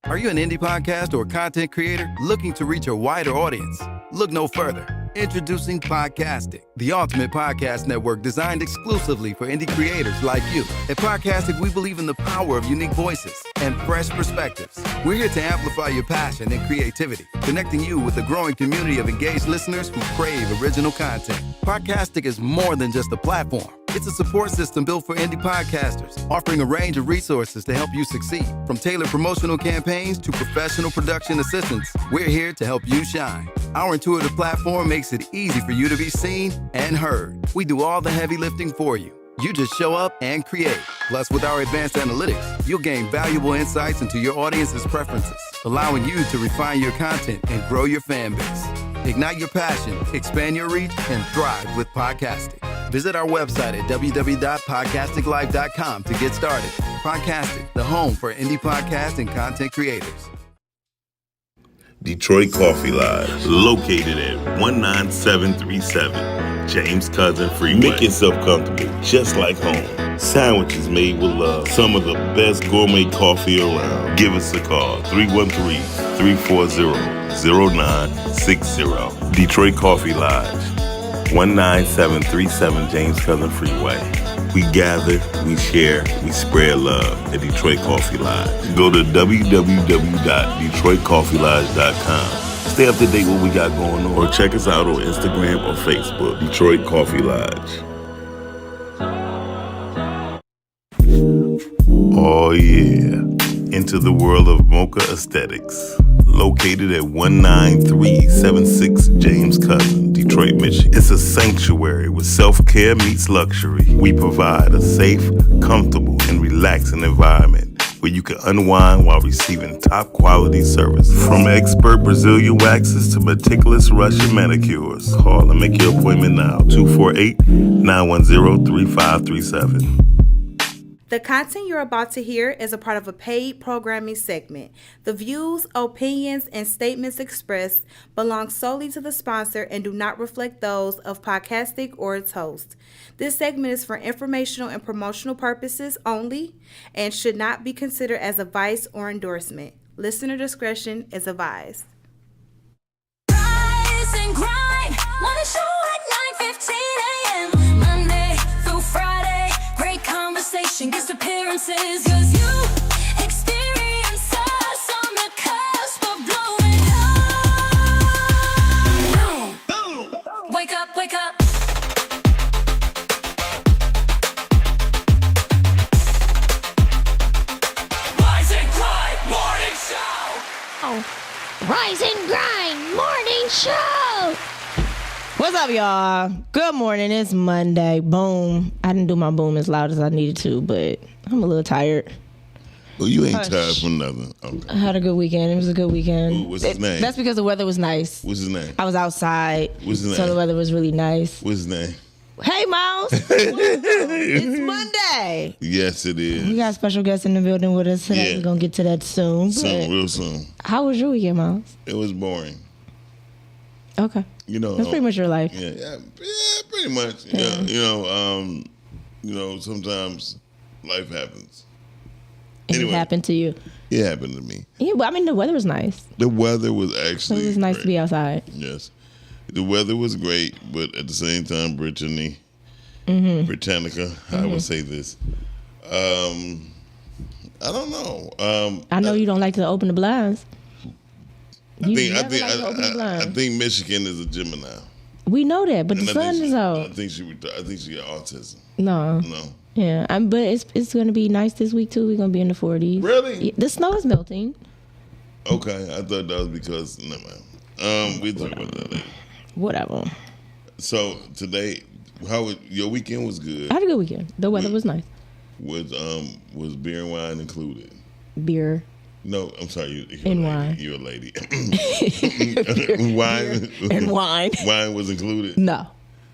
Are you an indie podcast or content creator looking to reach a wider audience? Look no further. Introducing Podcastic, the ultimate podcast network designed exclusively for indie creators like you. At Podcastic, we believe in the power of unique voices and fresh perspectives. We're here to amplify your passion and creativity, connecting you with a growing community of engaged listeners who crave original content. Podcastic is more than just a platform. It's a support system built for indie podcasters, offering a range of resources to help you succeed. From tailored promotional campaigns to professional production assistance, we're here to help you shine. Our intuitive platform makes it easy for you to be seen and heard. We do all the heavy lifting for you. You just show up and create. Plus, with our advanced analytics, you'll gain valuable insights into your audience's preferences, allowing you to refine your content and grow your fan base. Ignite your passion, expand your reach, and thrive with podcasting. Visit our website at www.podcasticlife.com to get started. Podcastic, the home for indie podcast and content creators. Detroit Coffee Lodge, located at 19737 James Cousin Freeway. Make yourself comfortable, just like home. Sandwiches made with love. Some of the best gourmet coffee around. Give us a call, 313-340-0960. Detroit Coffee Lodge, 19737 James Cousin Freeway. We gather, we share, we spread love at Detroit Coffee Lodge. Go to www.detroitcoffeelodge.com. Stay up to date what we got going on. Or check us out on Instagram or Facebook, Detroit Coffee Lodge. Oh yeah, into the world of mocha aesthetics. Located at 19376 James Cousin, Detroit, Michigan. It's a sanctuary where self-care meets luxury. We provide a safe, comfortable, and relaxing environment where you can unwind while receiving top-quality service. From expert Brazilian waxes to meticulous Russian manicures. Call and make your appointment now, 248-910-3537. The content you're about to hear is a part of a paid programming segment. The views, opinions, and statements expressed belong solely to the sponsor and do not reflect those of Podcastic or its host. This segment is for informational and promotional purposes only and should not be considered as advice or endorsement. Listener discretion is advised. Rise and grind, want a show at 9:15 a.m. Monday through Friday, great conversation, guest appearances, cause you experience us on the cusp of blowing up. Boom. Wake up, wake up. Rise and grind, morning show. Rise and Grind Morning Show. What's up, y'all? Good morning. It's Monday. Boom. I didn't do my boom as loud as I needed to, but I'm a little tired. Well, you ain't tired from nothing. Okay. I had a good weekend. It was a good weekend. Ooh, what's his name? That's because the weather was nice. What's his name? I was outside, What's his so name? the weather was really nice. What's his name? Hey, Mouse. It's Monday. Yes, it is. We got special guests in the building with us today. Yeah. We're going to get to that soon. Soon, real soon. How was your weekend, Mouse? It was boring. Okay. You know, That's pretty much your life. Yeah, pretty much. Yeah. You know, sometimes life happens. And Anyway. it happened to you. It happened to me. Yeah, but I mean, the weather was nice. The weather was So actually it was nice great. to be outside. Yes. The weather was great, but at the same time, Brittany, Mm-hmm. Britannica, I would say this. I don't know. I know you don't like to open the blinds. I think Michigan is a Gemini. We know that, but And the I sun think is I out. think she got autism. No. No. Yeah, but it's going to be nice this week, too. We're going to be in the 40s. Really? Yeah, the snow is melting. Okay, I thought that was because never mind. We talk about that later. Whatever. So today, your weekend was good? I had a good weekend. The weather was nice. Was beer and wine included? Beer. No, I'm sorry. You're And a lady. wine. You're a lady. Wine. And wine. Wine was included. No.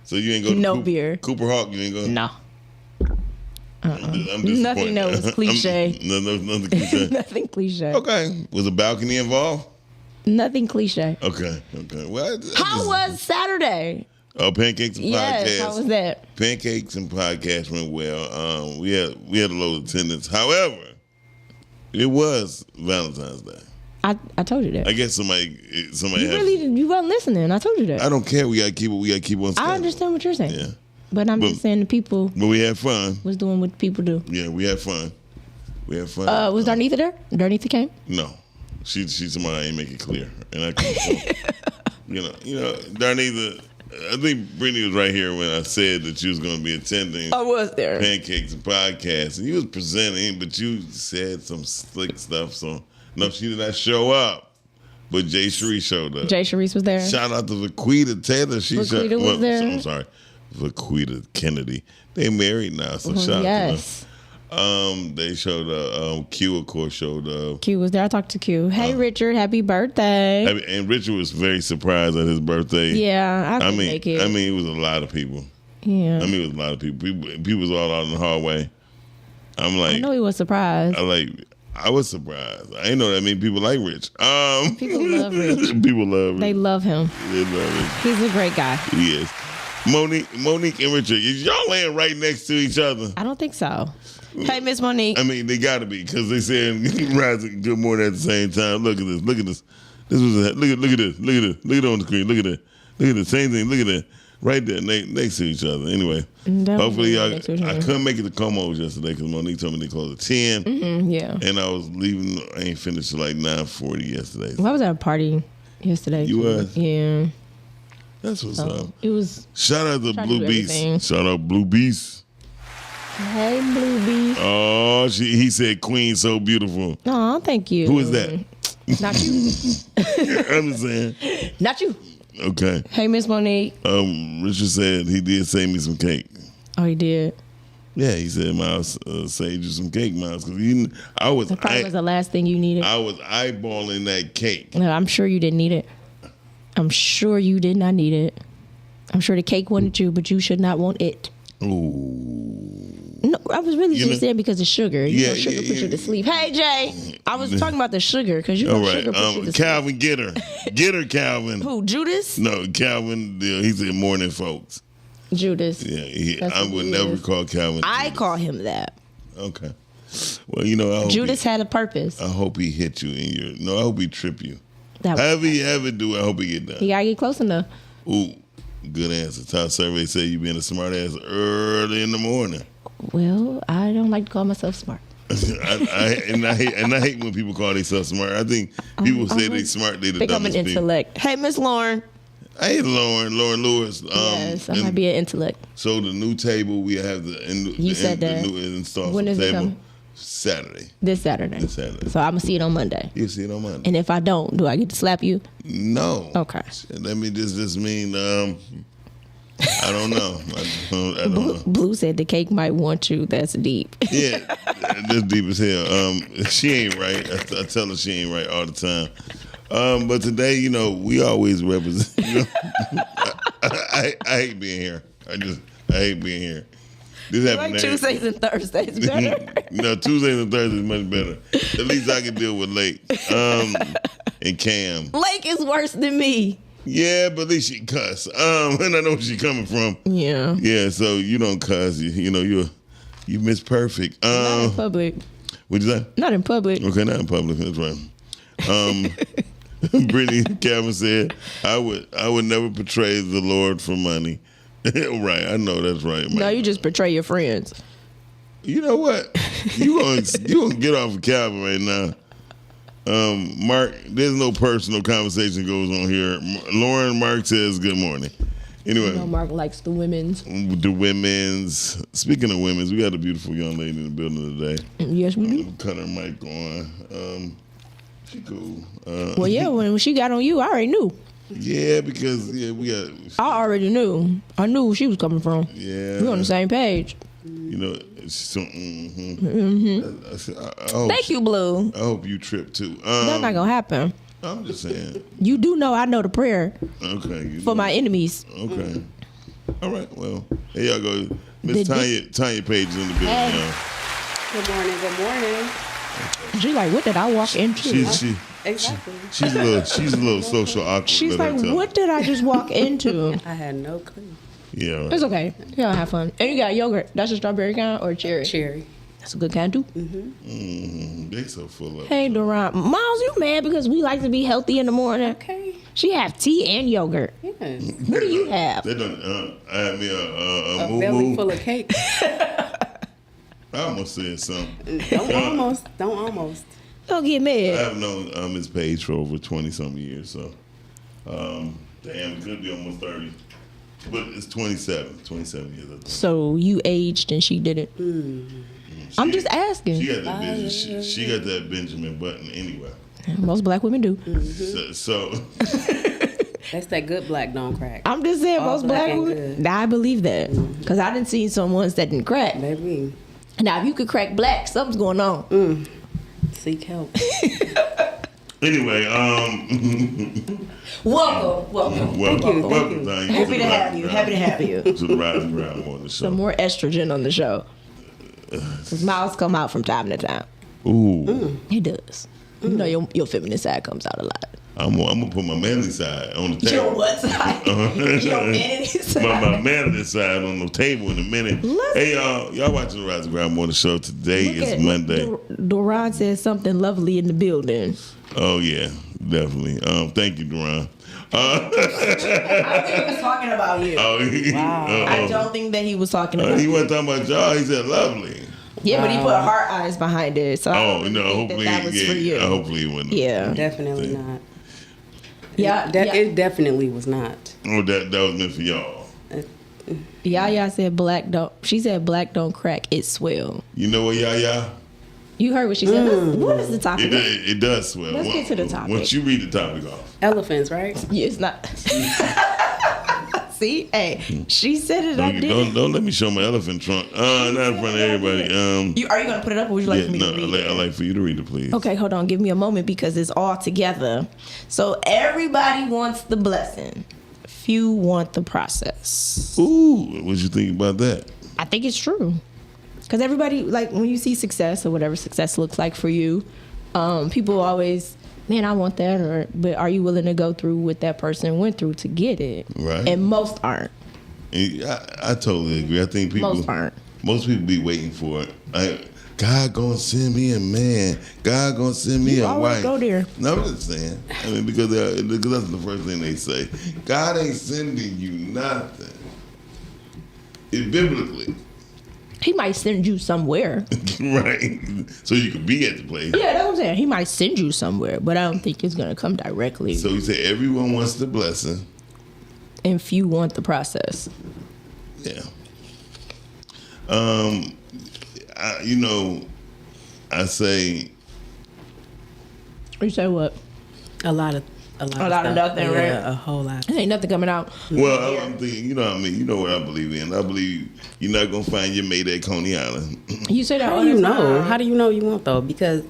So you ain't go to No beer. Cooper Hawk. You ain't go. No. I'm Nothing that was cliche. Nothing cliche. Nothing cliche. Okay. Was a balcony involved? Nothing cliche. Okay. Well, How was Saturday? pancakes and podcasts? Yes, how was that? Pancakes and podcasts went well. We had a low attendance. However, It was Valentine's Day. I told you that. I guess somebody You weren't listening. I told you that. I don't care. We gotta keep it. We gotta keep on. I understand what you're saying. Yeah. But I'm just saying the people. But we had fun. Was doing what people do. Yeah, we had fun. Was Darnitha there? Darnitha came? No, she's somebody I ain't make it clear, and I couldn't. you know, Darnitha. I think Brittany was right here when I said that you was going to be attending. I was there. Pancakes and podcasts, and you was presenting, but you said some slick stuff. So no, she did not show up. But Jay Sharice showed up. Jay Sharice was there. Shout out to Vaquita Taylor. Vaquita was there. I'm sorry, Vaquita Kennedy. They married now, so shout out to them. They showed up. Q, of course, showed up. Q was there. I talked to Q. Hey, Richard, happy birthday. And Richard was very surprised at his birthday. Yeah, I couldn't make it. I mean, it was a lot of people. Yeah. I mean, it was a lot of people. People was all out in the hallway. I'm like, I know he was surprised. I was surprised. I didn't know that many people like Rich. People love Rich. People love Rich. They love him. They love Rich. He's a great guy. He is. Monique and Richard, is y'all laying right next to each other? I don't think so. Hey, Miss Monique. I mean, they got to be because they saying rising good morning at the same time. Look at this. Look at this. This was look at this. Look at this. Look at it on the screen. Look at that. Look at the same thing. Look at that. Right there, next to each other. Anyway, hopefully y'all. I couldn't make it to Como's yesterday because Monique told me they closed at 10. Mm-hmm, yeah. And I was leaving. I ain't finished till like 9:40 yesterday. Well, I was at a party yesterday. You was? Yeah. That's what's up. It was. Shout out to Blue Beast. Shout out Blue Beast. Hey, Blue Beast. Oh, he said Queen so beautiful. Oh, thank you. Who is that? Not you. I'm just saying. Not you. Okay. Hey, Miss Monique. Richard said he did save me some cake. Oh, he did? Yeah, he said, Miles, saved you some cake, Miles. Because that probably was the last thing you needed. I was eyeballing that cake. No, I'm sure you didn't need it. I'm sure you did not need it. I'm sure the cake wanted you, but you should not want it. Ooh. No, I was really just saying because of sugar. Sugar puts you to sleep. Hey, Jay. I was talking about the sugar because sugar puts you to Calvin, sleep. get her. Get her, Calvin. Who, Judas? No, Calvin, he said morning folks. Judas. Yeah, I would never call Calvin I Judas. call him that. Okay. Well, Judas had a purpose. I hope he hit you in your... No, I hope he trip you. However he ever do, I hope he get done. He gotta get close enough. Ooh, good answer. Top survey say you being a smart ass early in the morning. Well, I don't like to call myself smart. I hate when people call themselves smart. I think people say they smart, they the dumbest I'm an intellect. Hey, Miss Lauren. Hey, Lauren Lewis. Yes, I might be an intellect. So the new table we have the new installed when is table. It coming? Saturday. This Saturday. So I'm gonna see it on Monday. You'll see it on Monday. And if I don't, do I get to slap you? No. Okay. Let me just mean I don't know. I don't know. Blue said the cake might want you. That's deep. Yeah, that's deep as hell. She ain't right. I tell her she ain't right all the time. But today, we always represent. I hate being here. I hate being here. This happened like Tuesdays and Thursdays better. No, Tuesdays and Thursdays much better. At least I can deal with Lake and Cam. Lake is worse than me. Yeah, but at least she cuss. And I know where she coming from. Yeah. Yeah, so you don't cuss. You miss perfect. Not in public. What'd you say? Not in public. Okay, not in public. That's right. Brittany Calvin said, I would never betray the Lord for money. Right, I know that's right. No, you just betray your friends. You know what? You gonna get off of Calvin right now. Mark, there's no personal conversation goes on here. Lauren, Mark says good morning. Anyway, Mark likes the women's. The women's. Speaking of women's, we got a beautiful young lady in the building today. Yes, we do. Cut her mic on. She cool. Well, yeah, when she got on you, I already knew. Yeah, because we got. I already knew. I knew where she was coming from. Yeah, we're on the same page. Thank you, Blue. I hope you trip too. That's not gonna happen. I'm just saying. You do know I know the prayer. Okay. For my enemies. Okay. All right. Well, here y'all go. Miss Tanya Page is in the building now. Good morning. Good morning. She's like, what did I walk into? Exactly. She's a little social awkward. She's like, what did I just walk into? I had no clue. Yeah. Right. It's okay. Y'all have fun. And you got yogurt. That's a strawberry kind or cherry? Cherry. That's a good kind too. They so full of. Hey, Duran. Miles, you mad because we like to be healthy in the morning? Okay. She have tea and yogurt. Yes. What do you have? They done. I had me a A moo belly moo. full of cake. I almost said something. Don't almost. Don't get I mad. have known Miss Page for over 20-some years, so damn, it could be almost 30. But it's 27 years, I think. So you aged and she didn't. I'm just asking. She got that she got that Benjamin Button anyway. Most black women do. So That's that good black don't crack. I'm just saying, All most black black and women. good. I believe that because I didn't see some ones that didn't crack. Baby, Now, if you could crack black, something's going on. seek help. anyway, Welcome. welcome. Happy to have you. Happy to have you. To the Rising Ground Morning Show. Some more estrogen on the show. Because Miles come out from time to time. Ooh, He does. You know your feminine side comes out a lot. I'm gonna put my manly side on the table. Your what side? Your manly side. my manly side on the table in a minute. Hey y'all watching the Rising Ground Morning Show. Today is Monday. Doran said something lovely in the building. Oh yeah, definitely. Thank you, Duran. I think he was talking about you. I don't think that he was talking about He you. wasn't talking about y'all. He said lovely. Yeah, but he put heart eyes behind it. So I don't think Hopefully, that was for you. hopefully it wasn't. Yeah. Definitely not. Yeah. It definitely was not. Oh, that was meant for y'all. Yaya said black don't. She said black don't crack. It swell. You know what, y'all? You heard what she said. What is the topic? It does swell. Let's get to the topic. Once you read the topic off. Elephants, right? Yeah, it's not. See, hey, she said it. I did. Don't let me show my elephant trunk. Not in front of everybody. Are you gonna put it up, or would you like for me to read it? I'd like for you to read it, please. Okay, hold on. Give me a moment because it's all together. So everybody wants the blessing. Few want the process. Ooh, what you think about that? I think it's true. Because everybody, like, when you see success or whatever success looks like for you, people always, man, I want that. But are you willing to go through what that person went through to get it? Right. And most aren't. I totally agree. I think people. Most aren't. Most people be waiting for it. Like, God gonna send me a man. God gonna send me You a always wife. go there. No, I'm just saying. I mean, because that's the first thing they say. God ain't sending you nothing. Biblically. He might send you somewhere. Right. So you can be at the place. Yeah, that's what I'm saying. He might send you somewhere, but I don't think it's going to come directly. So you say everyone wants the blessing. And few want the process. Yeah. I say. You say what? A lot of nothing, yeah, right? A whole lot. Ain't nothing coming out. Well, I'm thinking, you know what I mean? You know what I believe in. I believe you're not going to find your mate at Coney Island. You say that How all do you the know? time. How do you know you want though? Because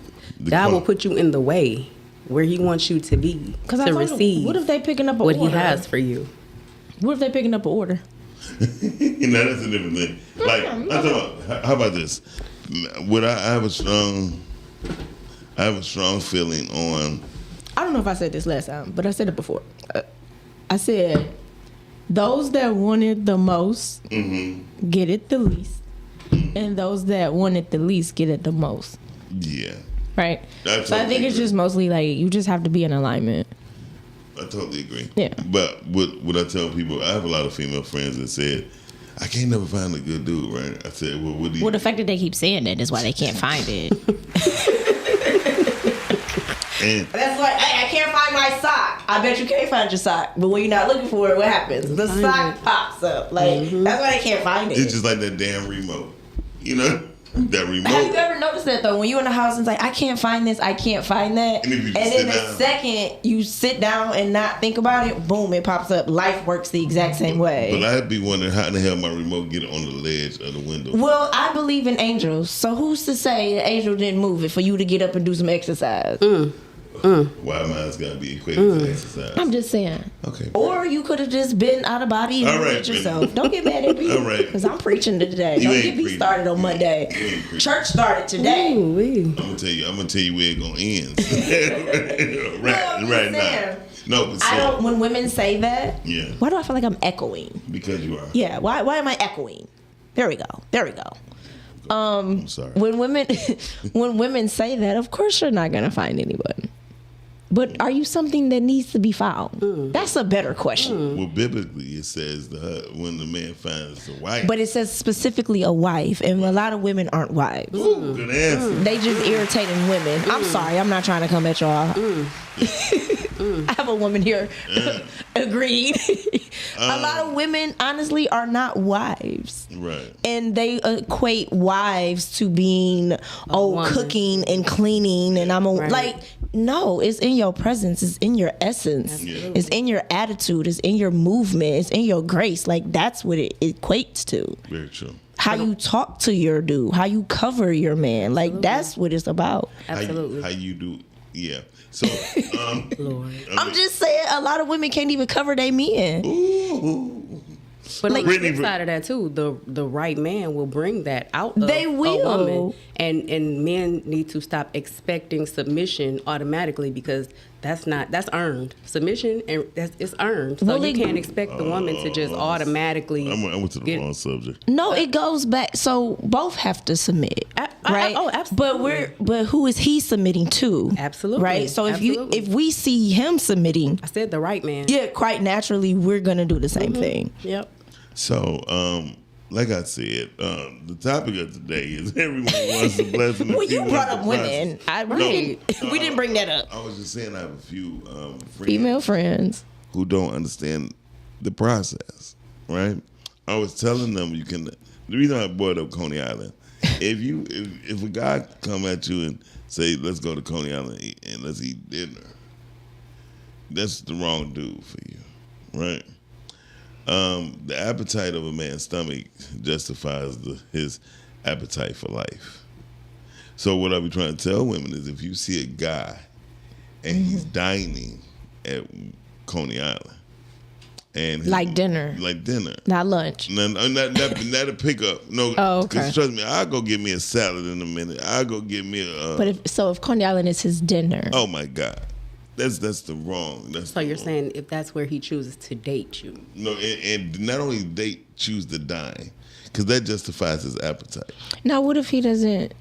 God will put you in the way where He wants you to be to receive. What if they picking up an what order? He has for you? What if they picking up an order? You know, that's a different thing. Like, I'm talking about, how about this? Would I have a strong feeling on. I don't know if I said this last time, but I said it before. I said, those that want it the most get it the least. And those that want it the least get it the most. Yeah. Right? I So I think it's just mostly like, you just have to be in alignment. I totally agree. Yeah. But what I tell people, I have a lot of female friends that said, I can't never find a good dude, right? I said, well, what do you... Well, the fact that they keep saying that is why they can't find it. And That's like, hey, I can't find my sock. I bet you can't find your sock. But when you're not looking for it, what happens? The sock pops up. Like, that's why they can't find it. it's just like that damn remote. You know? That remote. Have you ever noticed that though? When you're in the house and it's like, I can't find this, I can't find that. And if you And sit then the down- second you sit down and not think about it, boom, it pops up. Life works the exact same way. But I'd be wondering how in the hell my remote get on the ledge of the window. Well, I believe in angels. So who's to say an angel didn't move it for you to get up and do some exercise? Why mine's got to be equated to exercise? I'm just saying. Okay. Or you could have just been out of body and All right, moved yourself. Don't get mad at me. All right. Because I'm preaching today. You Don't ain't get me preaching. started on You Monday. ain't preaching. Church started today. Ooh-wee. I'm gonna tell you where it gonna end. I'm right just now. saying. No, but I so, don't. When women say that, yeah, why do I feel like I'm echoing? because you are. Yeah. Why am I echoing? There we go. I'm sorry. When women say that, of course you're not gonna find anyone. But are you something that needs to be found? That's a better question. Well, biblically, it says when the man finds a wife. But it says specifically a wife, and a lot of women aren't wives. Ooh, good answer. They just irritating women. I'm sorry, I'm not trying to come at y'all. I have a woman here. Agreed. A lot of women, honestly, are not wives. Right. And they equate wives to being, woman. cooking and cleaning, and Right. like, no, it's in your presence, it's in your essence, Absolutely. it's in your attitude, it's in your movement, it's in your grace. Like, that's what it equates to. Very true. How you talk to your dude, how you cover your man. Like, that's what it's about. Absolutely. How you do. Yeah. So, Lord. I'm just saying, a lot of women can't even cover their men. Ooh. But on the Brittany- flip side of that too, the right man will bring that out of They will. a woman, and men need to stop expecting submission automatically, because that's earned. Submission, and it's earned. So Well, you it- can't expect the woman to just automatically. I went to the wrong subject. No, it goes back. So both have to submit, right? Oh, absolutely. But who is he submitting to? Absolutely. Right. So Absolutely. if we see him submitting, I said the right man. yeah, quite naturally we're gonna do the same thing. Yep. So, like I said, the topic of today is everyone wants a blessing. Well, you brought up women. We didn't bring that up. I was just saying I have a few friends Female friends. who don't understand the process, right? I was telling them the reason I brought up Coney Island, if a guy come at you and say, let's go to Coney Island and let's eat dinner, that's the wrong dude for you, right? The appetite of a man's stomach justifies his appetite for life. So what I be trying to tell women is, if you see a guy and he's dining at Coney Island, and Like dinner. Not lunch. not a pickup. No, Oh, okay. 'cause trust me, I'll go get me a salad in a minute. I'll go get me a. But if Coney Island is his dinner, Oh my God, that's the wrong. So you're saying if that's where he chooses to date you. No, and not only date, choose to dine, because that justifies his appetite. now what if he doesn't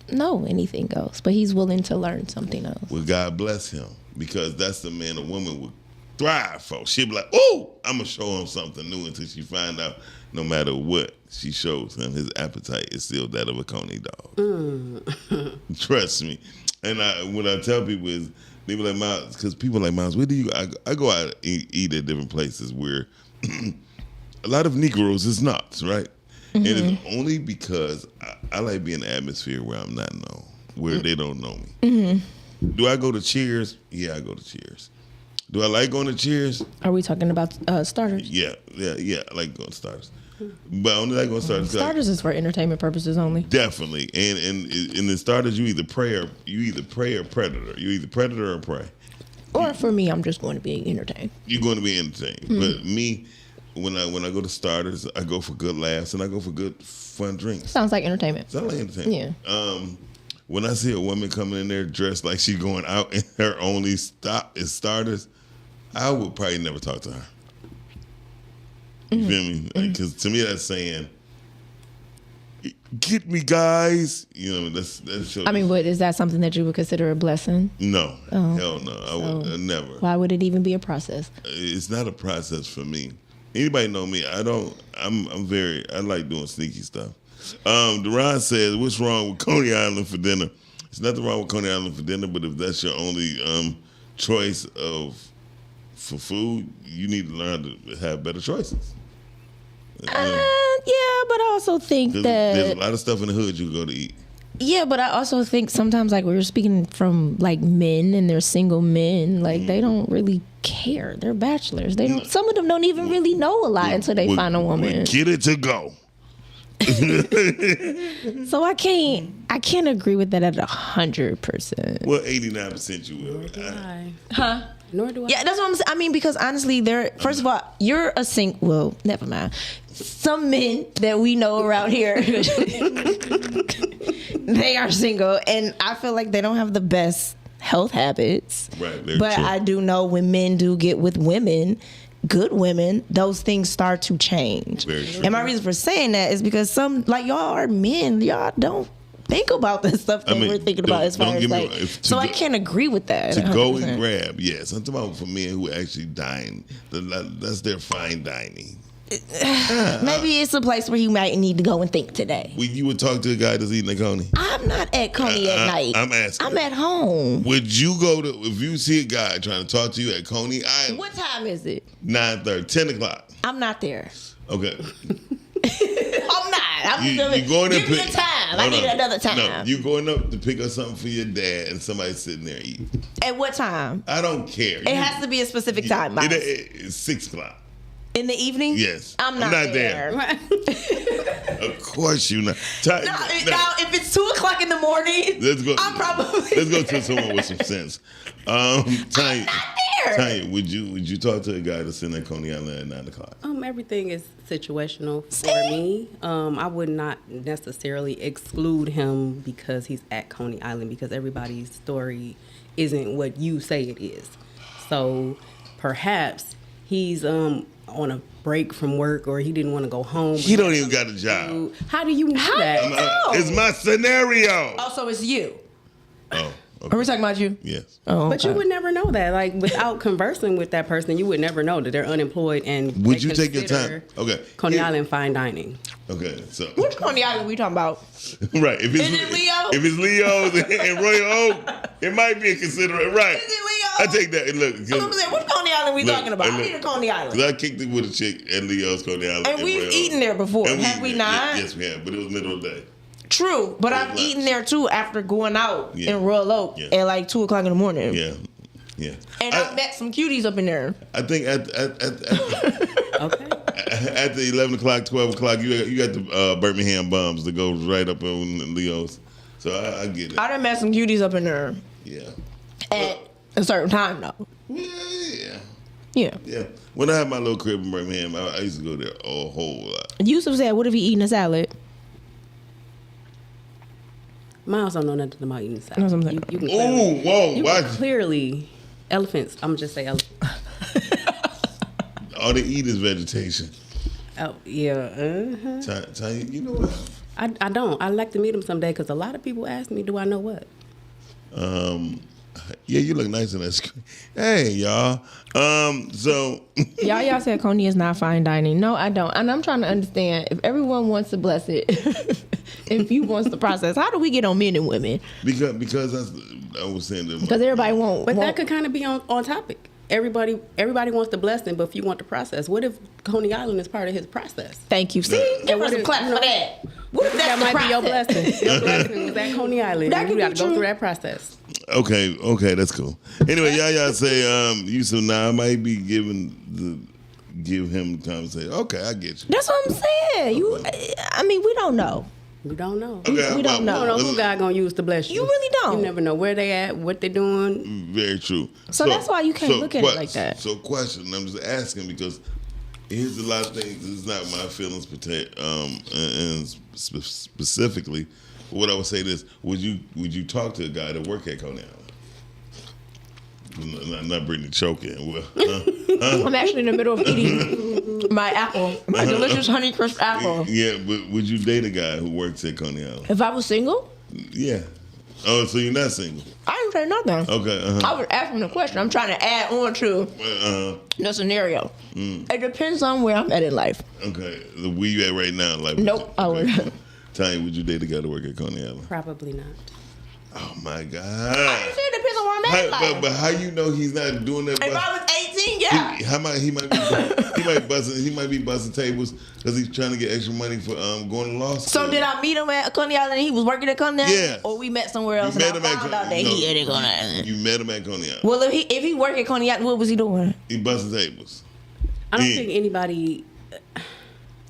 know anything else, but he's willing to learn something else? Well, God bless him, because that's the man a woman would thrive for. She'd be like, "Oh, I'm gonna show him something new," until she find out, no matter what she shows him, his appetite is still that of a Coney dog. Trust me. And what I tell people is, they be like, "Miles," because people are like, "Miles, where do you?" I go out and eat at different places where a lot of Negroes is nuts, right? And it's only because I like being in an atmosphere where I'm not known, where they don't know me. Do I go to Cheers? Yeah, I go to Cheers. Do I like going to Cheers? Are we talking about starters? Yeah. I like going to Starters, but I only like going to Starters. 'Cause Starters is for entertainment purposes only. definitely, and in the Starters, you either prey or predator. You either predator or prey. Or for me, I'm just going to be entertained. You're going to be entertained. But me, when I go to Starters, I go for good laughs and I go for good fun drinks. Sounds like entertainment. Sound like entertainment. Yeah. When I see a woman coming in there dressed like she's going out and her only stop is Starters, I would probably never talk to her. You feel me? Because to me, that's saying, "Get me, guys." You know, that's shows. I mean, but is that something that you would consider a blessing? No, hell no. I would never. Why would it even be a process? It's not a process for me. Anybody know me? I like doing sneaky stuff. Deron says, "What's wrong with Coney Island for dinner?" There's nothing wrong with Coney Island for dinner, but if that's your only choice for food, you need to learn to have better choices. Yeah, but I also think There's a that lot of stuff in the hood you can go to eat. yeah, but I also think sometimes like we were speaking from like men and they're single men, like they don't really care. They're bachelors. They don't. Some of them don't even really know a lot until they find a woman. Get it to go. So I can't agree with that at 100%. Well, 89% you will. Nor do I. Yeah, that's what I'm saying. I mean, because honestly, first of all, you're a single. Well, never mind. Some men that we know around here, they are single, and I feel like they don't have the best health habits. Right, very but true. I do know when men do get with women, good women, those things start to change. Very true. And my reason for saying that is because some, like, y'all are men, y'all don't think about the stuff that we're thinking about as far as like. So I can't agree with that. To 100%. go and grab, yes. I'm talking about for men who actually dine. That's their fine dining. Maybe it's a place where you might need to go and think today. You would talk to a guy that's eating a coney? I'm not at Coney at night. I'm asking. I'm at home. Would you go to, if you see a guy trying to talk to you at Coney Island? What time is it? 9:30, 10 o'clock. I'm not there. Okay. I'm not. I'm You going going to give me a pick time. I need another time. No, you going up to pick up something for your dad, and somebody's sitting there eating. At what time? I don't care. It has to be a specific time. Miles. It's 6 o'clock. In the evening? Yes. I'm not there. Of course you not. Now, if it's 2 o'clock in the morning, let's go. I'm probably Let's go to someone with some sense. Tanya, there. Tanya, would you talk to a guy that's in at Coney Island at 9 o'clock? Everything is situational for me. I would not necessarily exclude him because he's at Coney Island, because everybody's story isn't what you say it is. So perhaps he's on a break from work, or he didn't want to go home. He don't even got a job. How do you know that? It's my scenario. Also, it's you. Oh, okay. Are we talking about you? Yes. Oh, But you would never know that. Like, without conversing with that person, you would never know that they're unemployed and Would they you take your consider time? Okay. Coney Island fine dining. Okay, so Which Coney Island are we talking about? right. If it's Is it Leo? If it's Leo's and Royal Oak, it might be a considerate. Right. Is it Leo? I take that. And look, I'm saying, which Coney Island we look, talking about? and I look, need a Coney Island. 'cause I kicked it with a chick at Leo's Coney Island. And we've Royal eaten Oak. there before, And have we eaten not? there. Yes, we have. But it was middle of the day. True, but I've lunch. eaten there too after going out Yeah. in Royal Oak Yeah. at like 2 o'clock in the morning. Yeah. Yeah. And I met some cuties up in there. I think at Okay. at the 11 o'clock, 12 o'clock, you got the Birmingham bums that goes right up on Leo's. So I get it. I done met some cuties up in there Yeah. at a certain time though. Yeah. Yeah. Yeah. When I had my little crib in Birmingham, I used to go there a whole lot. Yusuf said, "What if he eating a salad?" Miles don't know nothing about eating salad. That's what I'm saying. You can Oh, clearly, whoa. you Why? can clearly, elephants, I'm just say elephants. All they eat is vegetation. Oh, yeah. Tanya, you know what? I don't. I'd like to meet him someday because a lot of people ask me, do I know what? Yeah, you look nice in that screen. Hey, y'all. So Y'all said Coney is not fine dining. No, I don't. And I'm trying to understand if everyone wants to bless it, if you wants the process, how do we get on men and women? because that's I was saying that. Because everybody won't. But that could kind of be on topic. Everybody wants the blessing, but if you want the process, what if Coney Island is part of his process? Thank you. See, give what us a if- clap you for know, that. What if That that's the might be your process? blessing. Your blessing was at Coney Island. That You could got be to go true. through that process. Okay, that's cool. Anyway, y'all say Yusuf now I might be give him the conversation. Okay, I get you. That's what I'm saying. I mean, we don't know. We don't know. Okay, we don't know. You don't know who God gonna use to bless you. You really don't. You never know where they at, what they doing. Very true. So that's why you can't look at it like that. So question, I'm just asking because here's a lot of things. It's not my feelings, and specifically, what I would say is, would you talk to a guy that work at Coney Island? Not Brittany choking. Well, I'm actually in the middle of eating my apple, my delicious Honey Crisp apple. yeah, but would you date a guy who works at Coney Island? If I was single, Yeah. Oh, so you're not single? I didn't say nothing. Okay. I was asking the question. I'm trying to add on to the scenario. It depends on where I'm at in life. Okay. Where you at right now? Like, Nope, I wouldn't. Tanya, would you date a guy to work at Coney Island? Probably not. Oh my I God. didn't say it depends on where I'm at in life. But how you know he's not doing that? If I was 18, yeah. He might be busting tables because he's trying to get extra money for going to law school. So did I meet him at Coney Island and he was working at Coney Island? Yeah. Or we met somewhere else You and met I him at found out that Coney- he no. at Coney Island? You met him at Coney Island. Well, if he worked at Coney Island, what was he doing? He busting tables. I don't Yeah. think anybody.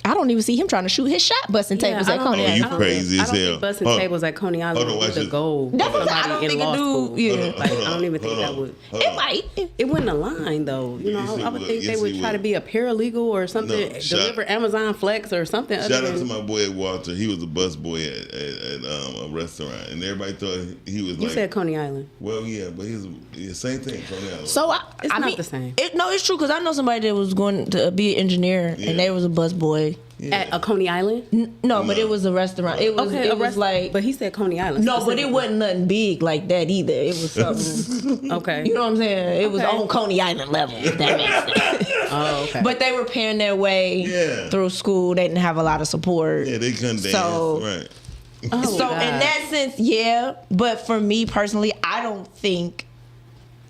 I don't even see him trying to shoot his shot busting tables I at don't Coney Oh, you Island. crazy I as don't hell. think busting Hold on. tables at Coney Island Hold on, was watch the this. goal. That's what I Somebody don't in think law it do. school. Yeah. Like, I don't even think that would. It might. It wouldn't align though. You know, Yes, it I would would. think Yes, they would it try to would. be a paralegal or something, No, deliver Amazon Flex or something. Shout other out to than, my boy Walter. He was a bus boy at restaurant, and everybody thought he was You like. said Coney Island. Well, yeah, but he's the same thing. Coney Island. So It's I not mean, the same. It's true because I know somebody that was going to be an engineer Yeah. and they was a busboy. Yeah. At a Coney Island? No, but it was a restaurant. It was Okay, it was like But he said Coney Island. no, but it specifically. wasn't nothing big like that either. It was something. Okay. You know what I'm saying? It was Okay. on Coney Island level. If that makes sense. Oh, okay. But they were paying their way Yeah. through school. They didn't have a lot of support. Yeah, they couldn't dance. So- Right. Oh, So God. in that sense, yeah. But for me personally, I don't think,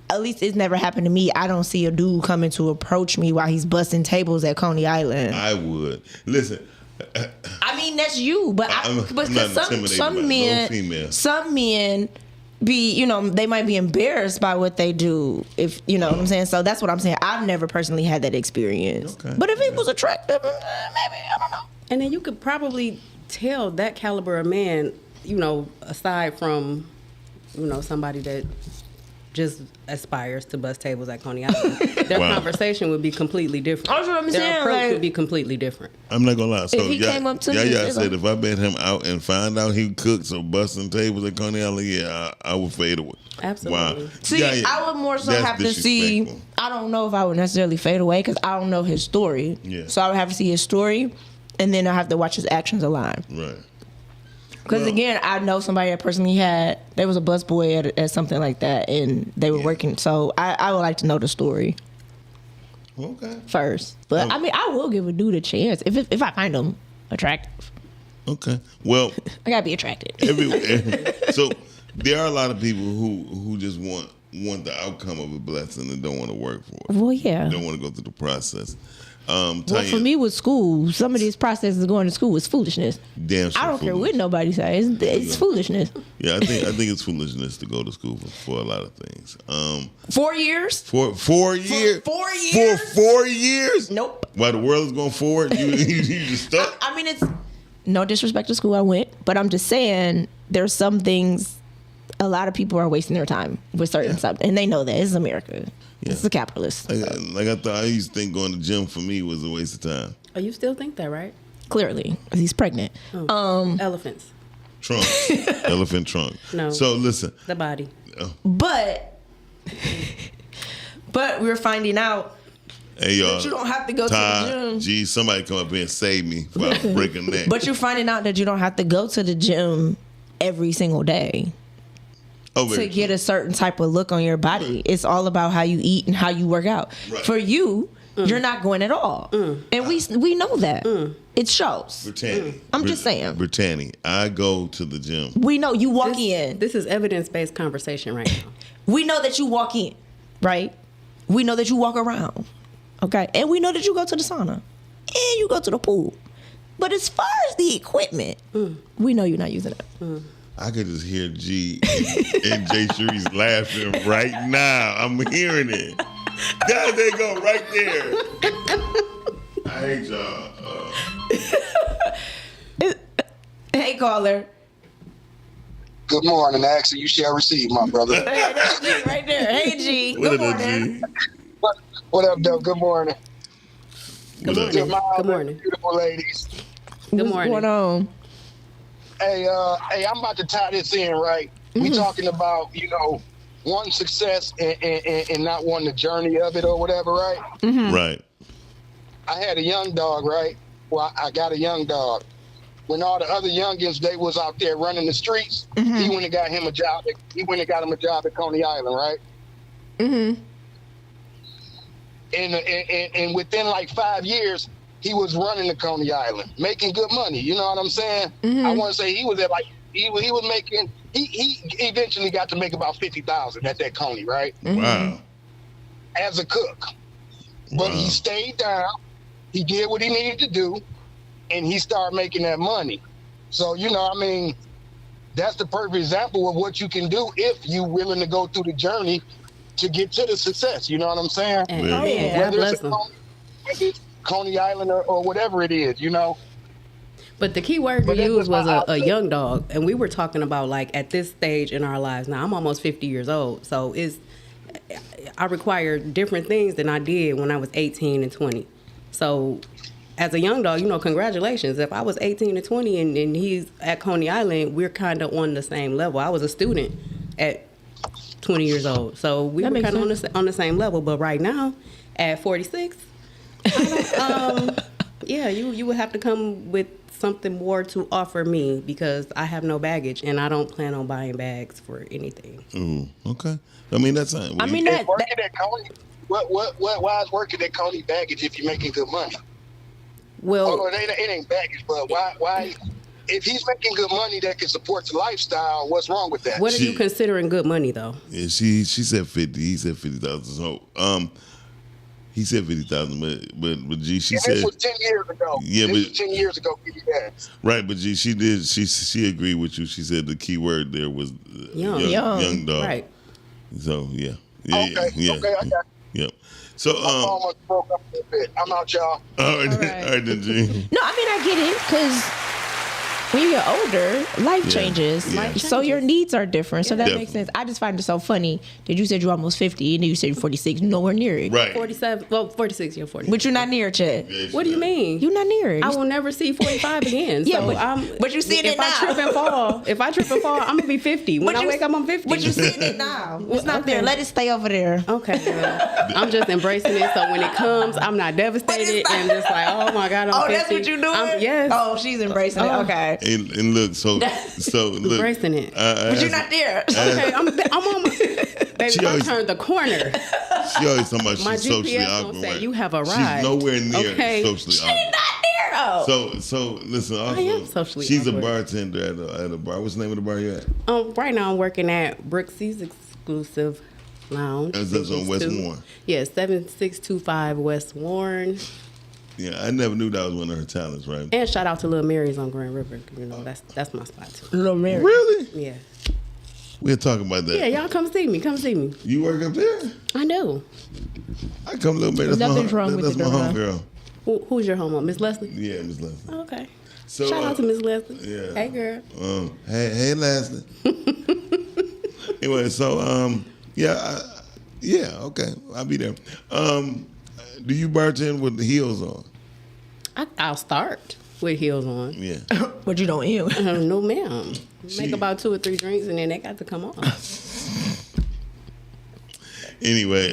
at least it's never happened to me. I don't see a dude coming to approach me while he's busting tables at Coney Island. I would listen. I mean, that's you, but I'm not intimidated by some no men, female. some men be, you know, they might be embarrassed by what they do. If you know what I'm saying. So that's what I'm saying. I've never personally had that experience. Okay. But if it was attractive, maybe I don't know. And then you could probably tell that caliber of man, you know, aside from, you know, somebody that just aspires to bust tables at Coney Island, their Wow. conversation would be completely different. That's what I'm their saying, approach like- would be completely different. I'm not gonna lie. So he came up to me, yeah, you said know. if I met him out and find out he cooks or busting tables at Coney Island, yeah, I would fade away. Absolutely. Wow. See, Yeah. I would more so That's have to see. disrespectful. I don't know if I would necessarily fade away because I don't know his story. Yeah. So I would have to see his story, and then I have to watch his actions align. Right. Because Well- again, I know somebody that personally there was a busboy at something like that, and they were Yeah. working. So I would like to know the story Okay. first. But I mean, I will give a dude a chance if I find him attractive. Okay. Well, I gotta be attracted. so there are a lot of people who just want the outcome of a blessing and don't want to work for it. Well, yeah. Don't want to go through the process. Well, Tanya, for me with school, some of these processes going to school is foolishness. damn sure I don't care foolish. what nobody says. It's foolishness. Yeah, I think it's foolishness to go to school for a lot of things. 4 years? For 4 years. 4 years? For 4 years. Nope. While the world is going forward, you just stuck. I mean, it's no disrespect to school I went, but I'm just saying there's some things a lot of people are wasting their time with certain stuff, and they know that. It's America. Yeah. It's a capitalist. Like I thought, I used to think going to the gym for me was a waste of time. Oh, you still think that, right? Clearly, 'cause he's pregnant. Elephants. Trunk, elephant trunk. No. So listen, The body. But we're finding out hey y'all, that you don't have to go to Ty, the gym. Gee, somebody come up here and save me while I'm breaking neck. But you're finding out that you don't have to go to the gym every single day to get a certain type of look on your body. It's all about how you eat and how you work out. Right. For you, you're not going at all. And we know that. It shows. Brittany. I'm just saying. Brittany, I go to the gym. We know you walk in. This is evidence-based conversation right now. We know that you walk in, right? We know that you walk around, okay? And we know that you go to the sauna and you go to the pool. But as far as the equipment, we know you're not using it. I could just hear G and Jay Shree's laughing right now. I'm hearing it. There they go, right there. I hate y'all. Hey, caller. Good morning. Actually, you shall receive, my brother. Hey, that's G right there. Hey, G. What Good up, morning. G? What up, though? Good morning. What up? To my Good morning. beautiful ladies. Good What's morning. going on? Hey, I'm about to tie this in, right? We talking about, wanting success and not wanting the journey of it or whatever, right? Right. I had a young dog, right? Well, I got a young dog. When all the other youngins, they was out there running the streets, he went and got him a job. He went and got him a job at Coney Island, right? And within like 5 years, he was running to Coney Island, making good money. You know what I'm saying? I want to say he was at like he was making. He eventually got to make about $50,000 at that Coney, right? Wow. As a cook, but he stayed down. He did what he needed to do, and he started making that money. So that's the perfect example of what you can do if you're willing to go through the journey to get to the success. You know what I'm saying? And, Yeah. God Whether bless it's them. whether it's Coney Island or whatever it is, But the key word you But that used was was my a outfit. young dog. And we were talking about like at this stage in our lives. Now I'm almost 50 years old. So I require different things than I did when I was 18 and 20. So as a young dog, congratulations. If I was 18 or 20 and he's at Coney Island, we're kind of on the same level. I was a student at 20 years old, so we were kind of on the same level. But right now, at 46, yeah, you would have to come with something more to offer me because I have no baggage and I don't plan on buying bags for anything. Okay. I mean, that's not. I mean, Working at Coney, why is working at Coney baggage if you're making good money? Well, it ain't baggage, but why? If he's making good money that can support the lifestyle, what's wrong with that? what are you considering good money, though? Yeah, she said 50. He said 50,000. So he said 50,000, but G, she said this was 10 years ago. Yeah, this but was 10 years ago. Right, but G, she did. She agreed with you. She said the key word there was young dog. Right. So yeah. Okay, I got you. Yep. So almost broke up a little bit. I'm out, y'all. All right then, G. No, I mean, I get it because when you get older, life changes. Yeah. So your needs are different. So that Definitely. makes sense. I just find it so funny that you said you're almost 50 and then you said you're 46. Nowhere near it. Right. 47. Well, 46. You're 40. But you're not near it yet. What do you mean? You're not near it. I will never see 45 again. Yeah, so but you seeing it now. If I trip and fall, I'm gonna be 50. When I wake up, I'm 50. But you seeing it now. It's not Okay. there. Let it stay over there. Okay, well, I'm just embracing it. So when it comes, I'm not devastated and just like, oh my God, I'm 50. That's what you doing? Yes. Oh, she's embracing it. Okay. And look, so look, Embracing it. But you're not there. Okay, I'm on my. Baby, She I always- turned the corner. she always talking about My she's socially GPS gonna awkward. say Right? you have a ride. She's nowhere near Okay. socially awkward. Not there though. So listen. Also, am socially she's awkward. a bartender at a bar. What's the name of the bar you at? Right now I'm working at Brooksy's exclusive lounge. That's on West Warren. Yeah, 7625 West Warren. Yeah, I never knew that was one of her talents, right? And shout out to Little Mary's on Grand River. That's my spot too. Little Mary. Really? Yeah. We'll talk about that. Yeah, y'all come see me. Come see me. You work up there? I do. I come a little bit. That's Nothing's my, wrong with that's it, my girl. homegirl. Who's your homo? Miss Leslie? Yeah, Miss Leslie. Okay. So, Shout out to Miss Leslie. yeah. Hey, girl. Hey, Leslie. Anyway, so yeah, okay, I'll be there. Do you bartend with the heels on? I'll start with heels on. Yeah. But you don't eat. No, ma'am. She- Make about 2 or 3 drinks and then they got to come off. Anyway,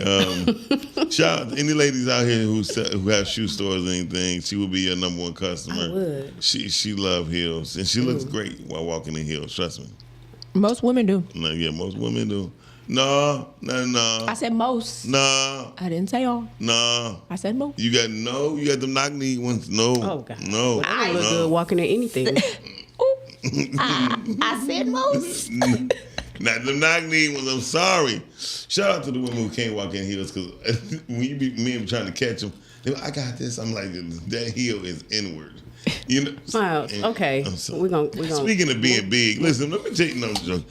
shout out to any ladies out here who have shoe stores or anything. She would be your number one customer. I would. She love heels and she looks great while walking in heels. Trust me. Most women do. No, yeah, most women do. No. I said most. No. I didn't say all. No. I said most. You got them knock knee ones. No. Oh, God. No. I don't look good walking in anything. I said most. Not them knock knee ones. I'm sorry. Shout out to the women who can't walk in heels because when you be me and trying to catch them, they like, I got this. I'm like, that heel is inward. You know. Miles, okay. We're gonna. Speaking of being big, listen. Let me take no joke.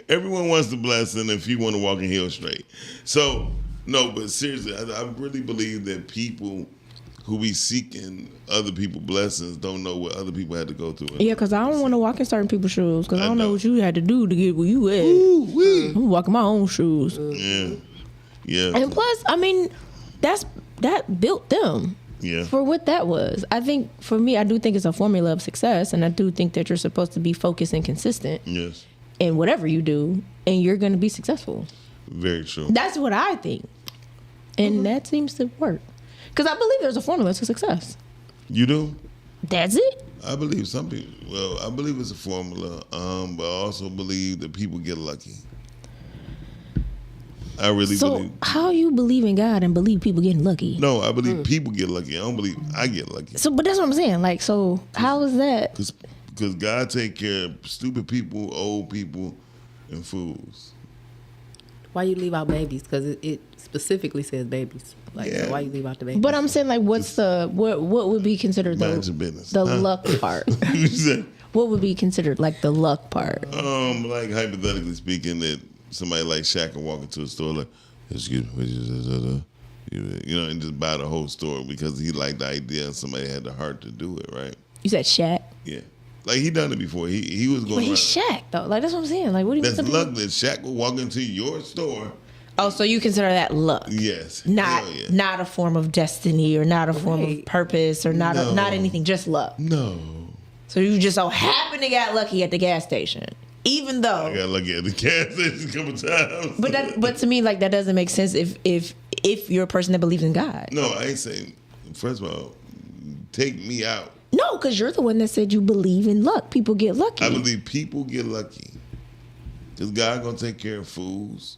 Everyone wants the blessing if you want to walk in heels straight. So no, but seriously, I really believe that people who be seeking other people's blessings don't know what other people had to go through. Yeah, because I don't want to walk in certain people's shoes because I don't know know. what you had to do to get where you at. Ooh-wee. I'm walking my own shoes. Yeah. And plus, I mean, that built them. Yeah. For what that was. I think, for me, I do think it's a formula of success, and I do think that you're supposed to be focused and consistent Yes. in whatever you do, and you're going to be successful. Very true. That's what I think. And that seems to work. Because I believe there's a formula to success. You do? That's it. I believe some people. Well, I believe it's a formula, but I also believe that people get lucky. I really So believe. how you believe in God and believe people getting lucky? No, I believe people get lucky. I don't believe I get lucky. So, but that's what I'm saying. Like, so how is that? Because God take care of stupid people, old people, and fools. Why you leave out babies? Because it specifically says babies. Like, Yeah. so why you leave out the babies? But I'm saying, like, what's the what would be considered Mind your business. the Huh? luck part? You said, What would be considered like the luck part? like hypothetically speaking, that somebody like Shaq can walk into a store like, excuse me, you know, and just buy the whole store because he liked the idea and somebody had the heart to do it, right? You said Shaq. Yeah, like he done it before. He was going. But he's around. Shaq though. Like that's what I'm saying. Like what do you That's mean? luck that Shaq will walk into your store Oh, so you consider that luck? Yes. Not Hell yeah. not a form of destiny or not a form of Right. purpose or not not anything, just luck. No. So you just so happen to get lucky at the gas station, even though. I got lucky at the gas station a couple times. But to me, like that doesn't make sense if you're a person that believes in God. No, I ain't saying. First of all, take me out. No, because you're the one that said you believe in luck. People get lucky. I believe people get lucky. Because God gonna take care of fools.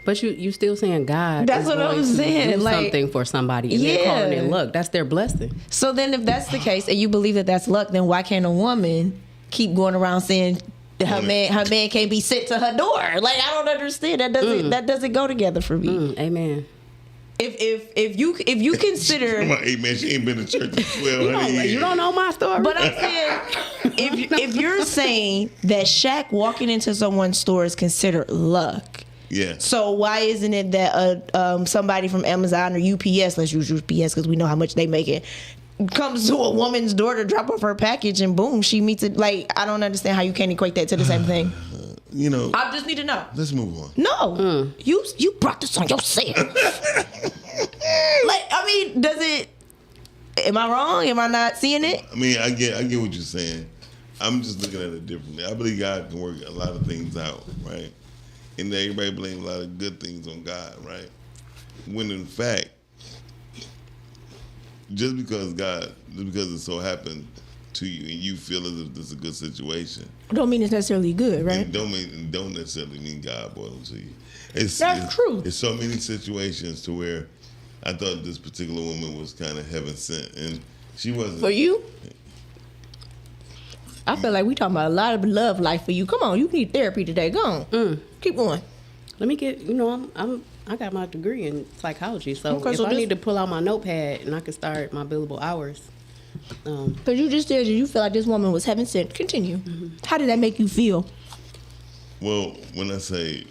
But you still saying God. That's is what I'm going to saying, do like- something for somebody, and they're calling it Yeah. luck. That's their blessing. So then, if that's the case, and you believe that that's luck, then why can't a woman keep going around saying that her man can't be sent to her door? Like I don't understand. That doesn't go together for me. Amen. If you consider, Come on, hey man, she ain't been to church in 1200 years. You don't know my story. but I'm saying if you're saying that Shaq walking into someone's store is considered luck. Yeah. So why isn't it that somebody from Amazon or UPS, let's use UPS because we know how much they make it, comes to a woman's door to drop off her package and boom, she meets it? Like, I don't understand how you can't equate that to the same thing. You know, I just need to know. let's move on. No, you brought this on yourself. Like, I mean, does it? Am I wrong? Am I not seeing it? I mean, I get what you're saying. I'm just looking at it differently. I believe God can work a lot of things out, right? And everybody blames a lot of good things on God, right? When in fact, just because it so happened to you and you feel as if this is a good situation, Don't mean it's necessarily good, right? and don't necessarily mean God brought them to you. That's true. It's so many situations to where I thought this particular woman was kind of heaven sent, and she wasn't. For you? I feel like we talking about a lot of love life for you. Come on, you need therapy today. Go on. Keep going. Let me get. I got my degree in psychology, so Okay, if so I this- need to pull out my notepad and I can start my billable hours. Because you just said that you feel like this woman was heaven sent. Continue. How did that make you feel? Well, when I say,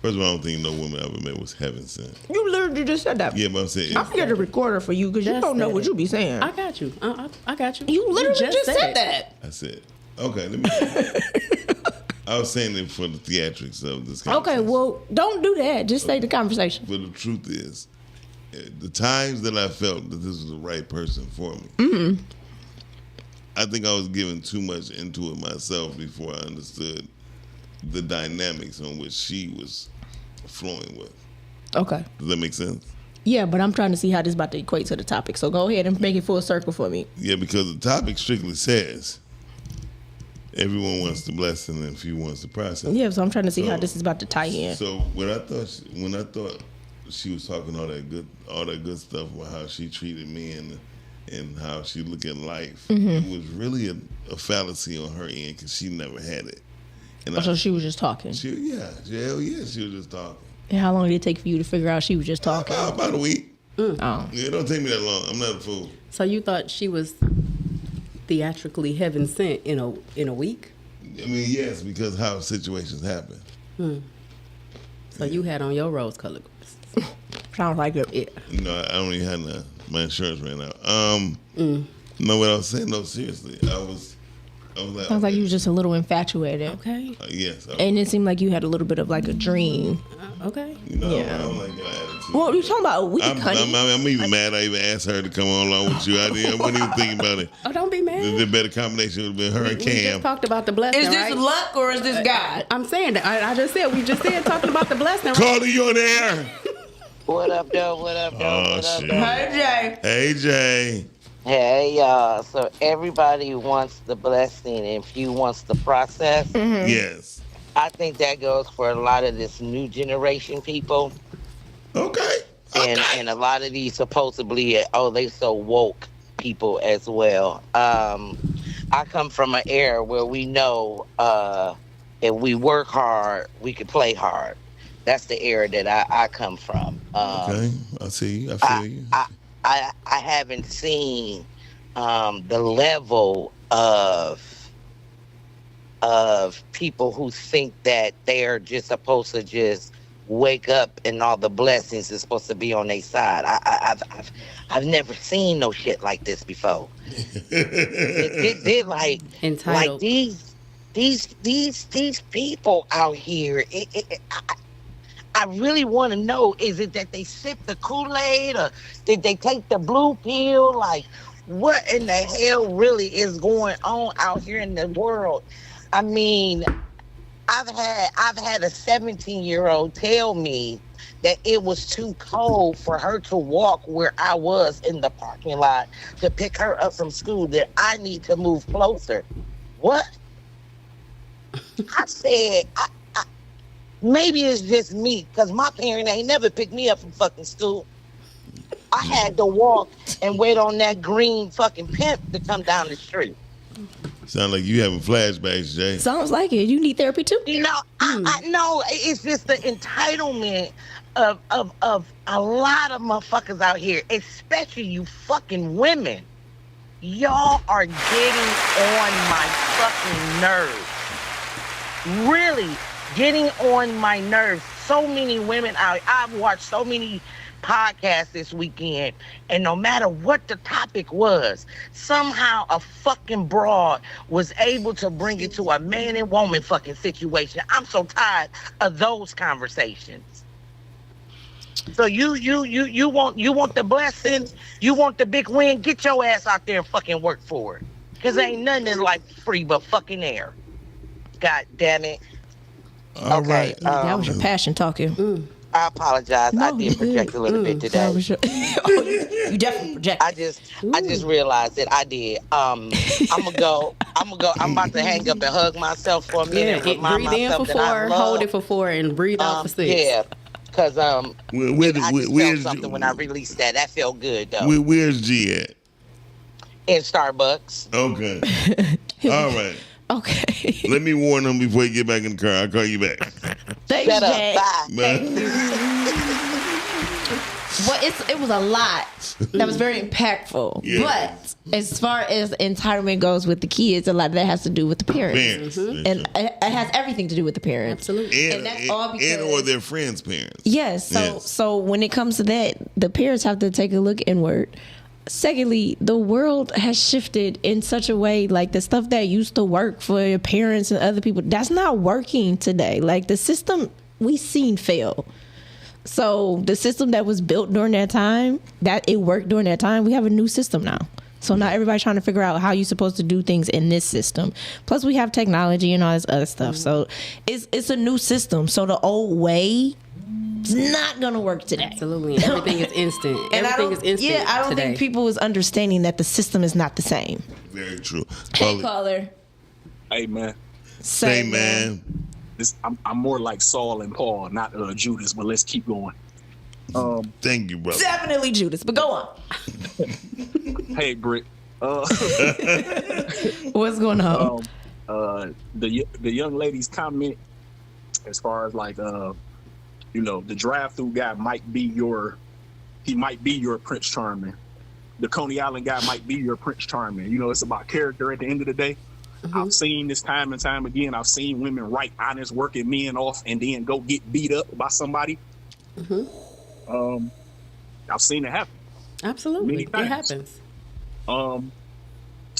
first of all, I don't think no woman I ever met was heaven sent. You literally just said that. Yeah, but I'm saying, I'm here to record it for you because you Just don't know said what it. you be saying. I got you. I got you. You literally just said it. that. I said, okay, let me. I was saying it for the theatrics of this conversation. Okay, well, don't do that. Just say the conversation. But the truth is, the times that I felt that this was the right person for me, I think I was giving too much into it myself before I understood the dynamics on which she was flowing with. Okay. Does that make sense? Yeah, but I'm trying to see how this is about to equate to the topic. So go ahead and make it full circle for me. Yeah, because the topic strictly says everyone wants the blessing and few wants the process. Yeah, so I'm trying to see how So- this is about to tie in. So when I thought she was talking all that good stuff about how she treated me and how she looked at life, it was really a fallacy on her end because she never had it. And So she was just talking. hell yeah, she was just talking. And how long did it take for you to figure out she was just talking? About a week. Oh. Yeah, it don't take me that long. I'm not a fool. So you thought she was theatrically heaven sent in a week? I mean, yes, because how situations happen. So you had on your rose colored glasses. Sounds like it. Yeah. You know, I don't even have my insurance ran out. No, what I was saying, no, seriously, I was like, Sounds like you was just a little infatuated. Okay. Yes. And it seemed like you had a little bit of like a dream. Okay. You know, Yeah. I don't like your attitude. Well, you're talking about a week, honey. I'm even mad I even asked her to come on along with you. I wasn't even thinking about it. Oh, don't be mad. The better combination would have been her and We just Cam. talked about the blessing, Is this right? luck or is this God? I'm saying that. I just said, we just said talking about the blessing, right? Carly, you on the air? What up, though? What up, though? Oh, What up, shit. though? Hey, Jay. Hey, Jay. Hey, y'all. So everybody wants the blessing and few wants the process. Yes. I think that goes for a lot of this new generation people. Okay. And a lot of these supposedly, they so woke people as well. I come from an era where we know if we work hard, we can play hard. That's the era that I come from. Okay. I see you. I feel you. I haven't seen the level of people who think that they're just supposed to just wake up and all the blessings is supposed to be on their side. I've never seen no shit like this before. They're like Entitled. these people out here. I really want to know, is it that they sipped the Kool-Aid or did they take the blue pill? Like, what in the hell really is going on out here in the world? I mean, I've had a 17-year-old tell me that it was too cold for her to walk where I was in the parking lot to pick her up from school, that I need to move closer. What? I said, maybe it's just me, because my parent ain't never picked me up from fucking school. I had to walk and wait on that green fucking pimp to come down the street. Sound like you having flashbacks, Jay. Sounds like it. You need therapy too? You know, I know it's just the entitlement of a lot of motherfuckers out here, especially you fucking women. Y'all are getting on my fucking nerves. Really getting on my nerves. So many women out. I've watched so many podcasts this weekend, and no matter what the topic was, somehow a fucking broad was able to bring it to a man and woman fucking situation. I'm so tired of those conversations. So you want the blessing, you want the big win, get your ass out there and fucking work for it. Cause ain't nothing in life free but fucking air. God damn it. All right. That was your passion talking. I apologize. No, I did project a little bit today. That was your, you definitely project. I just realized that I did. I'm about to hang up and hug myself for a minute. Yeah, and remind breathe in for myself that I 4, love, hold it for 4, and breathe out for 6. Yeah, because I just felt where's something when I released that. That felt good though. Where's G at? In Starbucks. Okay. All right. Okay. Let me warn them before you get back in the car. I'll call you back. Thanks, Shut up. Jay. Bye. Well, it was a lot that was very impactful. Yeah. But as far as entitlement goes with the kids, a lot of that has to do with the parents. And it has everything to do with the parents. Absolutely. And that's all because... And or their friends' parents. Yes. So when it comes to that, the parents have to take a look inward. Secondly, the world has shifted in such a way, like the stuff that used to work for your parents and other people, that's not working today. Like the system we seen fail. So the system that was built during that time, that it worked during that time, we have a new system now. So now everybody's trying to figure out how you're supposed to do things in this system. Plus we have technology and all this other stuff. So it's a new system. So the old way, it's not gonna work today. Absolutely. Everything is instant. And Everything is instant. Yeah, I don't today. think people is understanding that the system is not the same. Very true. Hey, caller. Hey man, Say, man. I'm more like Saul and Paul, not Judas. But let's keep going. Thank you, brother. Definitely Judas, but go on. Hey Britt, What's going on? the young lady's comment as far as like the drive-through guy might be your Prince Charming. The Coney Island guy might be your Prince Charming. You know, it's about character at the end of the day. I've seen this time and time again. I've seen women write honest working men off and then go get beat up by somebody. I've seen it happen. Absolutely. Many times. It happens.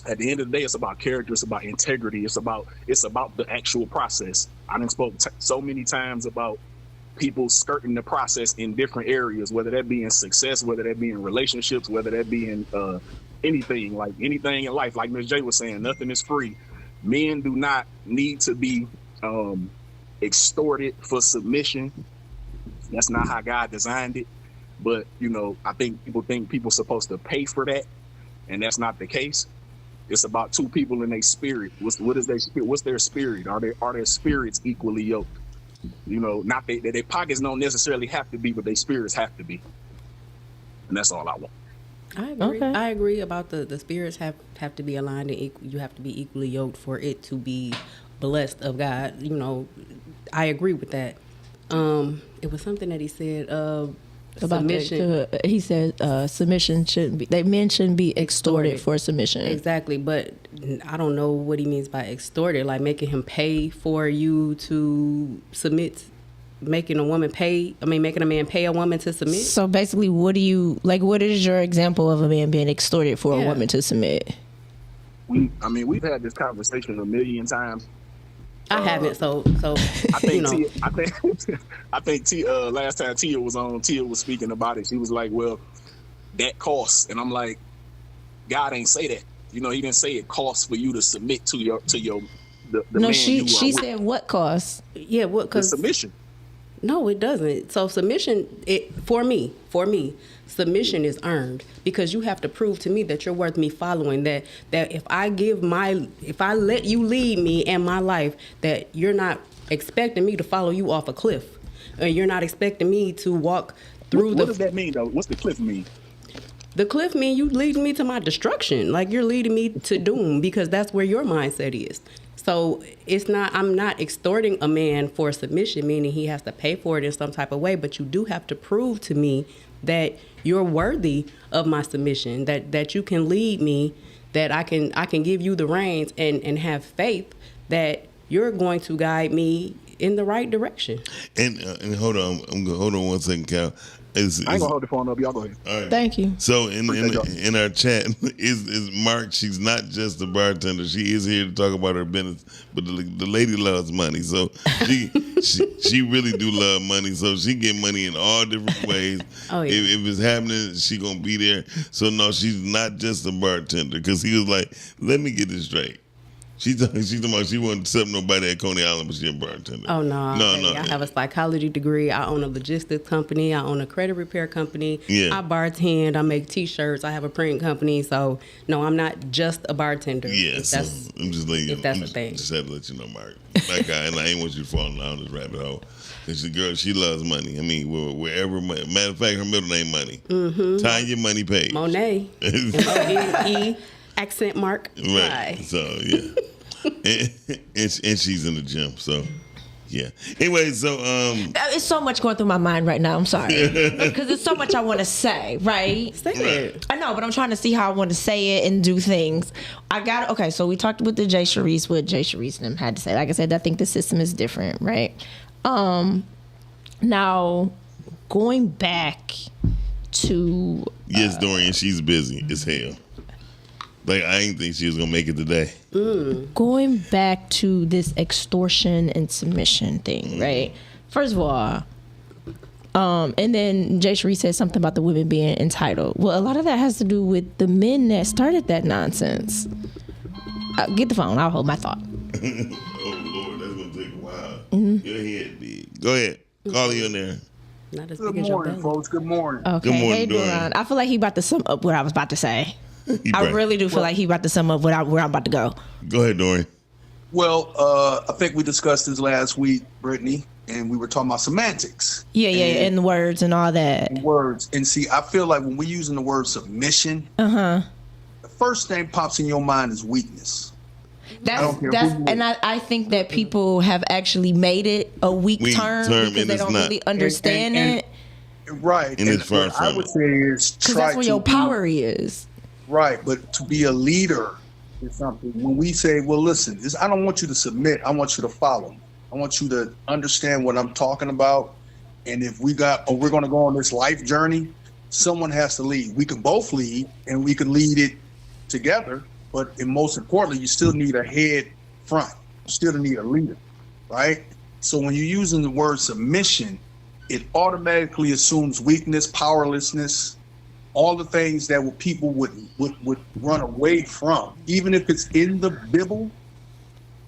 At the end of the day, it's about character. It's about integrity. It's about the actual process. I done spoke so many times about people skirting the process in different areas, whether that be in success, whether that be in relationships, whether that be in anything in life. Like Ms. J was saying, nothing is free. Men do not need to be extorted for submission. That's not how God designed it. But, I think people supposed to pay for that, and that's not the case. It's about two people in their spirit. What's their spirit? Are their spirits equally yoked? Not their pockets don't necessarily have to be, but their spirits have to be. And that's all I want. I agree. Okay. I agree about the spirits have to be aligned and you have to be equally yoked for it to be blessed of God. I agree with that. It was something that he said About submission. he said submission shouldn't be. Men shouldn't be extorted for submission. Exactly, but I don't know what he means by extorted. Like making him pay for you to submit, making a man pay a woman to submit. So basically, what is your example of a man being extorted for a woman to submit? We've had this conversation a million times. I haven't. So I think you know. I think last time Tia was on, Tia was speaking about it. She was like, "Well, that costs," and I'm like, "God ain't say that. You know, He didn't say it costs for you to submit to the No, man she you are with. said what costs? Yeah, what? The Because submission. no, it doesn't. So submission, for me, submission is earned because you have to prove to me that you're worth me following. That if I let you lead me in my life, that you're not expecting me to follow you off a cliff, or you're not expecting me to walk through What does that mean though? What's the cliff mean? The cliff mean you leading me to my destruction. Like you're leading me to doom because that's where your mindset is. So I'm not extorting a man for submission, meaning he has to pay for it in some type of way, but you do have to prove to me that you're worthy of my submission, that you can lead me, that I can give you the reins and have faith that you're going to guide me in the right direction. And hold on, hold on one second, Cal. I ain't gonna hold the phone up. Y'all go ahead. All right. Thank you. So in our chat is Mark. She's not just a bartender. She is here to talk about her business. But the lady loves money, so she really do love money. So she get money in all different ways. Oh, yeah. If it's happening, she gonna be there. So no, she's not just a bartender. Because he was like, let me get this straight. She's talking about she wasn't accept nobody at Coney Island, but she's a bartender. Oh, no. No. I have a psychology degree. I own a logistics company. I own a credit repair company. Yeah. I bartend. I make T-shirts. I have a print company. So, no, I'm not just a bartender. Yeah, so I'm just letting you if that's the thing. Just had to let you know, Mark. That guy, and I ain't want you to fall down this rabbit hole. Cause the girl, she loves money. I mean, wherever. Matter of fact, her middle name Money. Mm-hmm. Tanya Money Page. Monet. M-O-N-E, accent mark. Right. So yeah, and she's in the gym. So yeah. Anyway, so It's so much going through my mind right now. I'm sorry because there's so much I want to say. Right. Say it. I know, but I'm trying to see how I want to say it and do things. Okay, so we talked with the Jay Charisse, what Jay Charisse and them had to say. Like I said, I think the system is different, right? Now, going back to... yes, Dorian, she's busy as hell. Like, I didn't think she was going to make it today. Going back to this extortion and submission thing, right? First of all... and then Jay Cherie said something about the women being entitled. Well, a lot of that has to do with the men that started that nonsense. Get the phone. I'll hold my thought. Oh, Lord, that's going to take a while. Your head big. Go ahead. Call you in there. Not as Good big as your morning, belly. folks. Good morning. Okay. Good morning, Hey, Dorian. Duran. I feel like he about to sum up what I was about to say. You I right. really do feel like he about to sum up where I'm about to go. Go ahead, Dorian. Well, I think we discussed this last week, Brittany, and we were talking about semantics. Yeah, and words and all that. Words. And see, I feel like when we're using the word submission, the first thing pops in your mind is weakness. I think that people have actually made it a weak term because they don't really understand it. Right. And it's far what I from would it. say is Because that's where your power is. Right, but to be a leader is something. When we say, well, listen, I don't want you to submit. I want you to follow. I want you to understand what I'm talking about. And if we're going to go on this life journey, someone has to lead. We can both lead, and we can lead it together. But most importantly, you still need a head front. You still need a leader, right? So when you're using the word submission, it automatically assumes weakness, powerlessness, all the things that people would run away from, even if it's in the Bible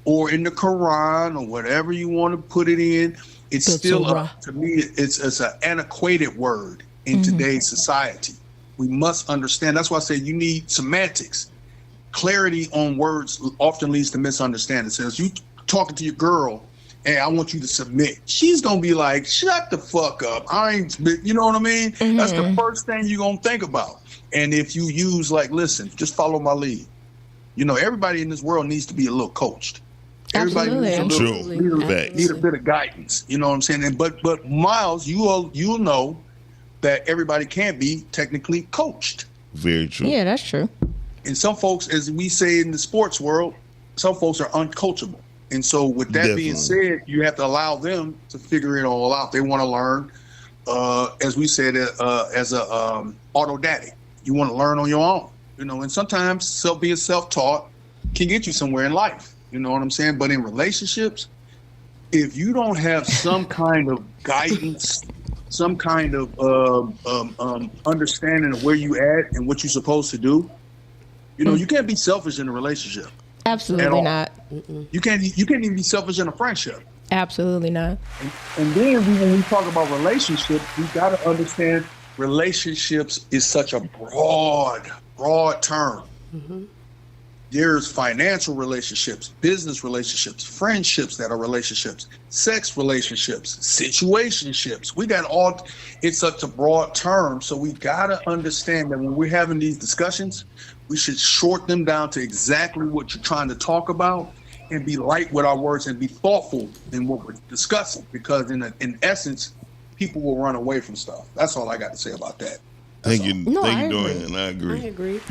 or in the Quran or whatever you want to put it in. It's still, to me, it's an antiquated word in today's society. We must understand. That's why I say you need semantics. Clarity on words often leads to misunderstanding. So as you talking to your girl, hey, I want you to submit, she's going to be like, shut the fuck up. I ain't, you know what I mean? That's the first thing you're going to think about. And if you use like, listen, just follow my lead. You know, everybody in this world needs to be a little coached. Everybody needs need a bit of guidance. You know what I'm saying? But Miles, you'll know that everybody can't be technically coached. Very true. Yeah, that's true. And some folks, as we say in the sports world, some folks are uncoachable. And so with that being said, you have to allow them to figure it all out. They want to learn, as we said, as a autodidact. You want to learn on your own, you know, and sometimes being self-taught can get you somewhere in life. You know what I'm saying? But in relationships, if you don't have some kind of guidance, some kind of understanding of where you at and what you're supposed to do, you know, you can't be selfish in a relationship. Absolutely not. You can't even be selfish in a friendship. Absolutely not. And then when we talk about relationships, we got to understand relationships is such a broad term. There's financial relationships, business relationships, friendships that are relationships, sex relationships, situationships. We got all, it's such a broad term. So we got to understand that when we're having these discussions, we should short them down to exactly what you're trying to talk about and be light with our words and be thoughtful in what we're discussing. Because in essence, people will run away from stuff. That's all I got to say about that. Thank you, Dorian. I agree.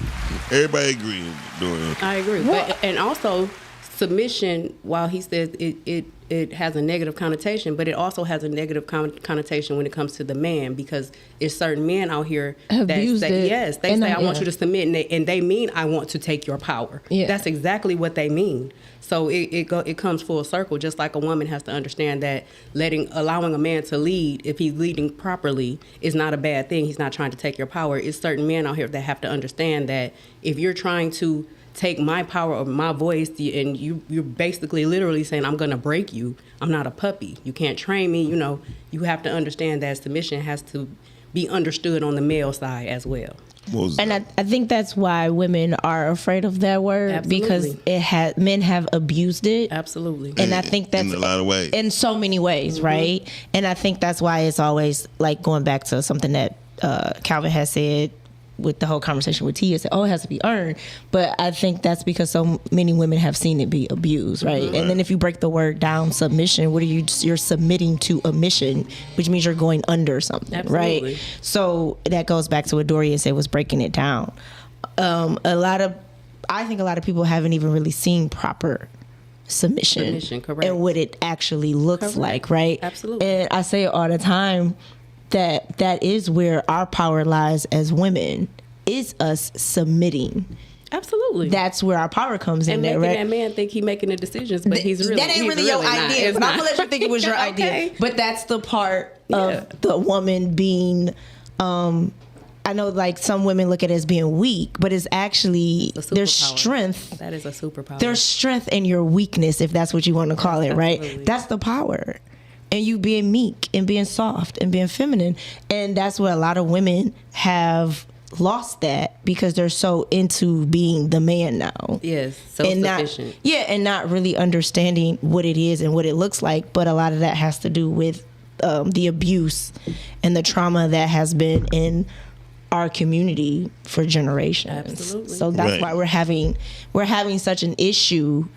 Everybody agrees, Dorian. I agree. But, and also, submission, while he says it has a negative connotation, but it also has a negative connotation when it comes to the man, because there's certain men out here that say, yes, they say, I want you to submit, and they mean, I want to take your power. Yeah. That's exactly what they mean. So it comes full circle, just like a woman has to understand that allowing a man to lead, if he's leading properly, is not a bad thing. He's not trying to take your power. It's certain men out here that have to understand that if you're trying to take my power or my voice, and you're basically literally saying, I'm going to break you. I'm not a puppy. You can't train me. You know, you have to understand that submission has to be understood on the male side as well. And I think that's why women are afraid of that word, because men have abused it. Absolutely. And I think that's in a lot of ways. In so many ways, right? And I think that's why it's always like going back to something that Calvin has said with the whole conversation with Tia, said, it has to be earned. But I think that's because so many women have seen it be abused, right? And then if you break the word down, submission, what are you're submitting to a mission, which means you're going under something, right? So that goes back to what Dorian said, was breaking it down. I think a lot of people haven't even really seen proper submission correct. And what it actually looks like, right? Absolutely. And I say it all the time, that is where our power lies as women, is us submitting. Absolutely. That's where our power comes in there, right? And making that man think he's making the decisions, but he's really that ain't really your idea. But I'm gonna let you think it was your idea. But that's the part of the woman being. I know, like, some women look at it as being weak, but it's actually there's strength. That is a superpower. There's strength in your weakness, if that's what you want to call it, right? Absolutely. That's the power. And you being meek and being soft and being feminine. And that's where a lot of women have lost that, because they're so into being the man now. Yes, self-sufficient. And not really understanding what it is and what it looks like. But a lot of that has to do with the abuse and the trauma that has been in our community for generations. Absolutely. So that's why we're having such an issue,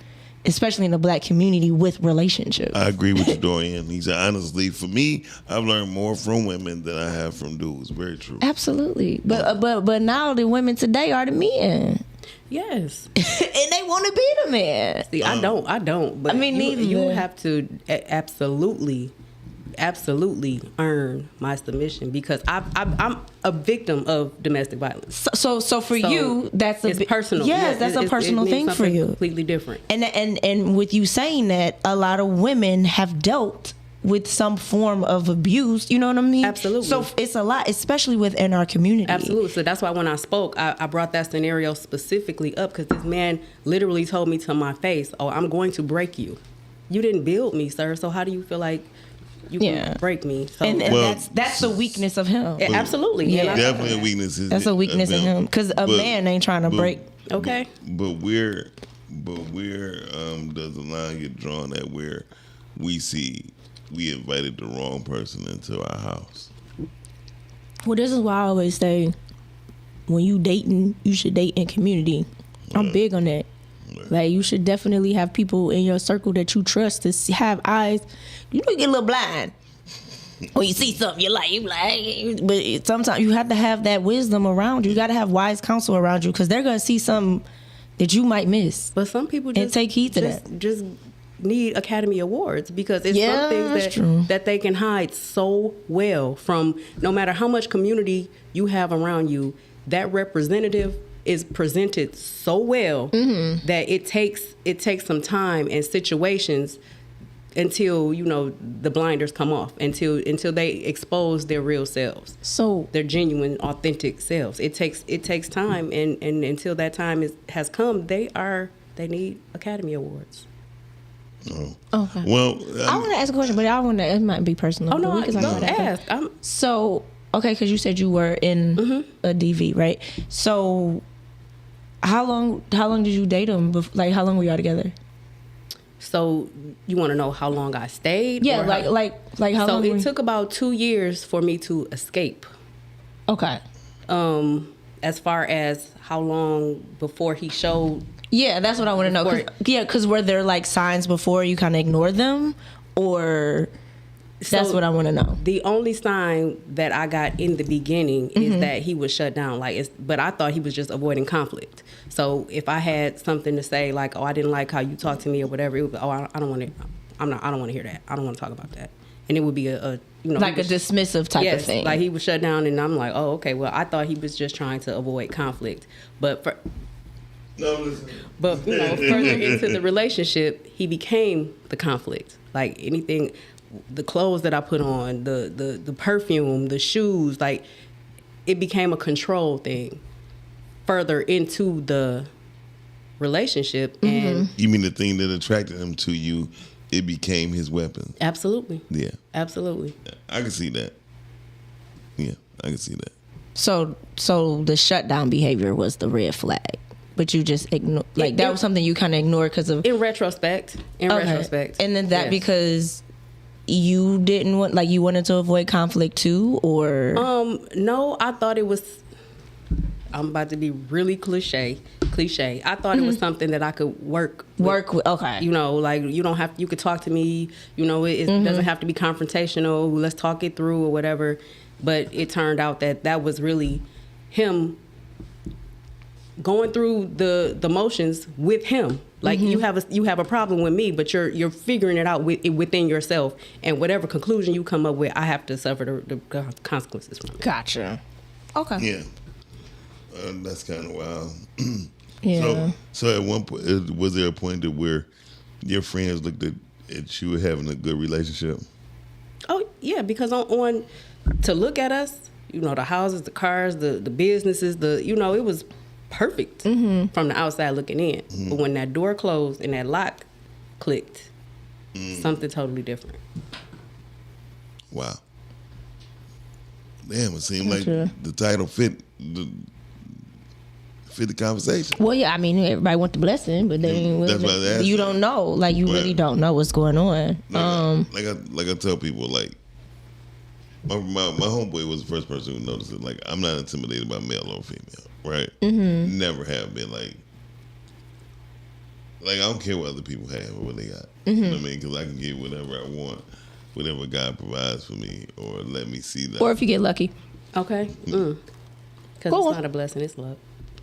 especially in the Black community, with relationships. I agree with you, Dorian. He said, honestly, for me, I've learned more from women than I have from dudes. Very true. Absolutely. But now the women today are the men. Yes. And they want to be the man. See, I don't. But I mean, you have to absolutely earn my submission, because I'm a victim of domestic violence. So for you, that's it's personal. Yes, that's a personal thing for you. Completely different. And with you saying that, a lot of women have dealt with some form of abuse. You know what I mean? Absolutely. So it's a lot, especially within our community. Absolutely. So that's why when I spoke, I brought that scenario specifically up, because this man literally told me to my face, I'm going to break you. You didn't build me, sir. So how do you feel like you can break me? So, and that's the weakness of him. Absolutely. Yeah. Definitely a weakness. That's a weakness in him, because a man ain't trying to break. Okay. But where does the line get drawn at where we invited the wrong person into our house? Well, this is why I always say, when you dating, you should date in community. I'm big on that. Like, you should definitely have people in your circle that you trust to have eyes. You know, you get a little blind when you see something you like. But sometimes you have to have that wisdom around you. You got to have wise counsel around you, because they're gonna see something that you might miss. But some people just take heed to that. Just need Academy Awards, because it's some things that they can hide so well from. No matter how much community you have around you, that representative is presented so well that it takes some time and situations until the blinders come off, until they expose their real selves, So their genuine, authentic selves. It takes time, and until that time has come, they need Academy Awards. Oh. okay. Well, I want to ask a question, but it might be personal. Oh no, but we can talk about that. ask. So, okay, because you said you were in a DV, right? So, how long did you date him? Like, how long were y'all together? So you want to know how long I stayed? Yeah, or like how so long? it took about 2 years for me to escape. Okay. As far as how long before he showed. Yeah, that's what I want to know. Because were there like signs before you kind of ignored them, or that's what I want to know. The only sign that I got in the beginning is that he was shut down. But I thought he was just avoiding conflict. So if I had something to say, like, "Oh, I didn't like how you talked to me" or whatever, it would be, "Oh, I don't want to. I don't want to hear that. I don't want to talk about that." And it would be a dismissive type of thing. Like he was shut down, and I'm like, "Oh, okay. Well, I thought he was just trying to avoid conflict." But further into the relationship, he became the conflict. Like anything, the clothes that I put on, the perfume, the shoes, like it became a control thing. Further into the relationship, and you mean the thing that attracted him to you? It became his weapon. Absolutely. Yeah. Absolutely. I can see that. Yeah, I can see that. So the shutdown behavior was the red flag, but you just ignore. Like that was something you kind of ignored because of. In retrospect. And then that because you didn't want, like, you wanted to avoid conflict too, or. No, I thought it was. I'm about to be really cliche. I thought it was something that I could work with. Okay. Like you could talk to me, it doesn't have to be confrontational. Let's talk it through or whatever. But it turned out that was really him going through the motions with him. Like you have a problem with me, but you're figuring it out within yourself, and whatever conclusion you come up with, I have to suffer the consequences from it. Gotcha. Okay. Yeah. That's kind of wild. Yeah. So at one point, was there a point where your friends looked at you having a good relationship? Oh yeah, because on to look at us, the houses, the cars, the businesses, it was perfect from the outside looking in. But when that door closed and that lock clicked, something totally different. Wow. Damn, it seemed like the title fit the conversation. Well, yeah, I mean, everybody want the blessing, but then you don't know. Like, you really don't know what's going on. Like I tell people, like, my homeboy was the first person who noticed it. Like, I'm not intimidated by male or female, right? Never have been. Like I don't care what other people have or what they got. You know what I mean? Because I can get whatever I want, whatever God provides for me, or let me see that. Or if you get lucky. Okay. Because it's not a blessing, it's luck.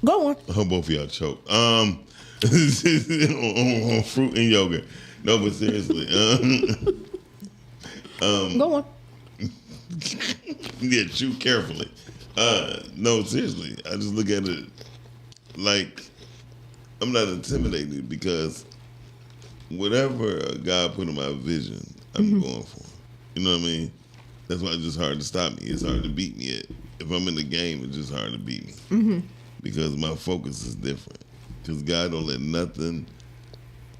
Go on. I hope both of y'all choke. On fruit and yogurt. No, but seriously. Go on. Yeah, chew carefully. No, seriously. I just look at it like I'm not intimidated because whatever God put in my vision, I'm going for. You know what I mean? That's why it's just hard to stop me. It's hard to beat me. If I'm in the game, it's just hard to beat me. Because my focus is different. Because God don't let nothing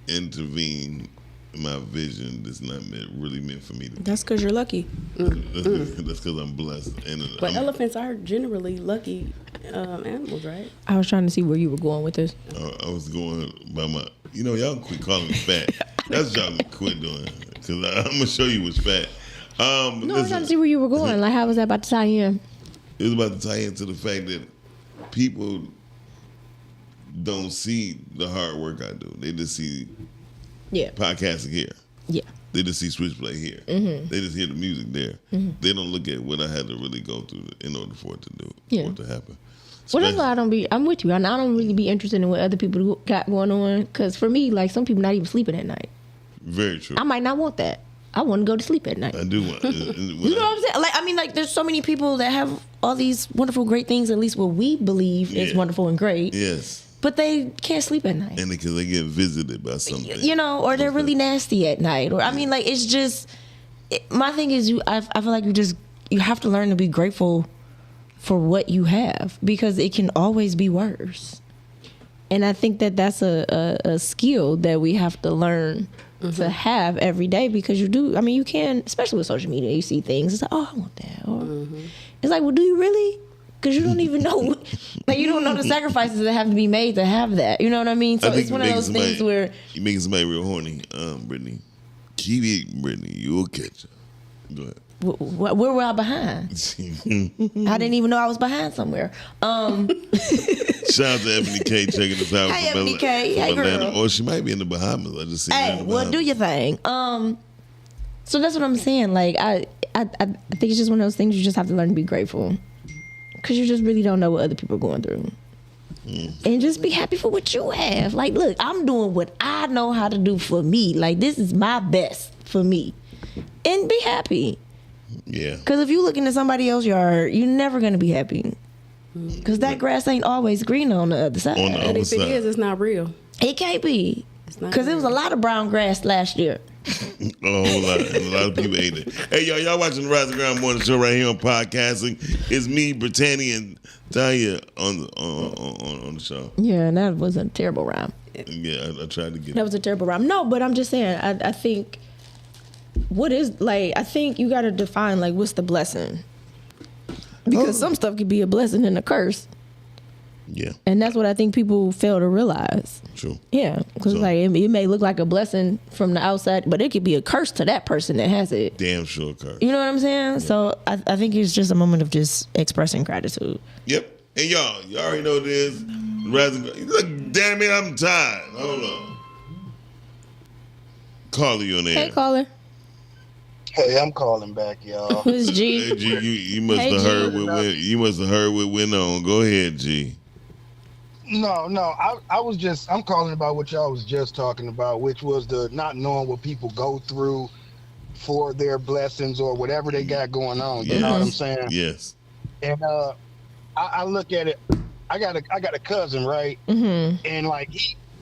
intervene in my vision that's not really meant for me to be. That's because you're lucky. That's because I'm blessed. But elephants are generally lucky animals, right? I was trying to see where you were going with this. I was going by my... y'all quit calling me fat. That's what y'all quit doing. Because I'm going to show you what's fat. No, I was trying to see where you were going. Like, how was that about to tie in? It was about to tie into the fact that people don't see the hard work I do. They just see podcasting here. Yeah. They just see Switchblade here. They just hear the music there. They don't look at what I had to really go through in order for it to do, for it to happen. Well, that's why I'm with you. I don't really be interested in what other people got going on. Because for me, like, some people not even sleeping at night. Very true. I might not want that. I want to go to sleep at night. I do want. You know what I'm saying? Like, I mean, like, there's so many people that have all these wonderful, great things, at least what we believe is wonderful and great. Yes. But they can't sleep at night. And because they get visited by something. You know, or they're really nasty at night. Or, I mean, like, it's just, my thing is, I feel like you have to learn to be grateful for what you have, because it can always be worse. And I think that that's a skill that we have to learn to have every day, because you can, especially with social media, you see things, it's like, oh, I want that. Or it's like, well, do you really? Because you don't even know, like, you don't know the sacrifices that have to be made to have that. You know what I mean? So it's one of those things where you making somebody real horny, Brittany. Keep it, Brittany. You'll catch her. Go ahead. Where were I behind? I didn't even know I was behind somewhere. Shout out to Ebony K checking us out. Hey, from Ebony K. Hey, Atlanta. girl. Or she might be in the Bahamas. I just seen her in Hey, the well, Bahamas. do your thing. So that's what I'm saying. Like, I think it's just one of those things you just have to learn to be grateful, because you just really don't know what other people are going through. And just be happy for what you have. Like, look, I'm doing what I know how to do for me. Like, this is my best for me. And be happy. Yeah. Because if you looking at somebody else's yard, you're never going to be happy. Because that grass ain't always green on the other side. And if it is, it's not real. It can't be. Because there was a lot of brown grass last year. A whole lot. And a lot of people ate it. Hey, y'all watching the Rise and Grind Morning Show right here on podcasting. It's me, Brittany, and Tanya on the show. Yeah, and that was a terrible rhyme. Yeah, I tried to get That was a terrible rhyme. No, but I'm just saying, I think, I think you got to define, like, what's the blessing? Because some stuff could be a blessing and a curse. Yeah. And that's what I think people fail to realize. True. Yeah. Because, like, it may look like a blessing from the outside, but it could be a curse to that person that has it. Damn sure curse. You know what I'm saying? Yeah. So I think it's just a moment of just expressing gratitude. Yep. And y'all already know this. Look, damn it, I'm tired. Hold on. Caller, you on the air. Hey, caller. Hey, I'm calling back, y'all. Who's G? Hey, G, you must have heard what went on. Go ahead, G. No, I'm calling about what y'all was just talking about, which was the not knowing what people go through for their blessings or whatever they got going on. You know what I'm saying? Yes. And I look at it. I got a cousin, right? And like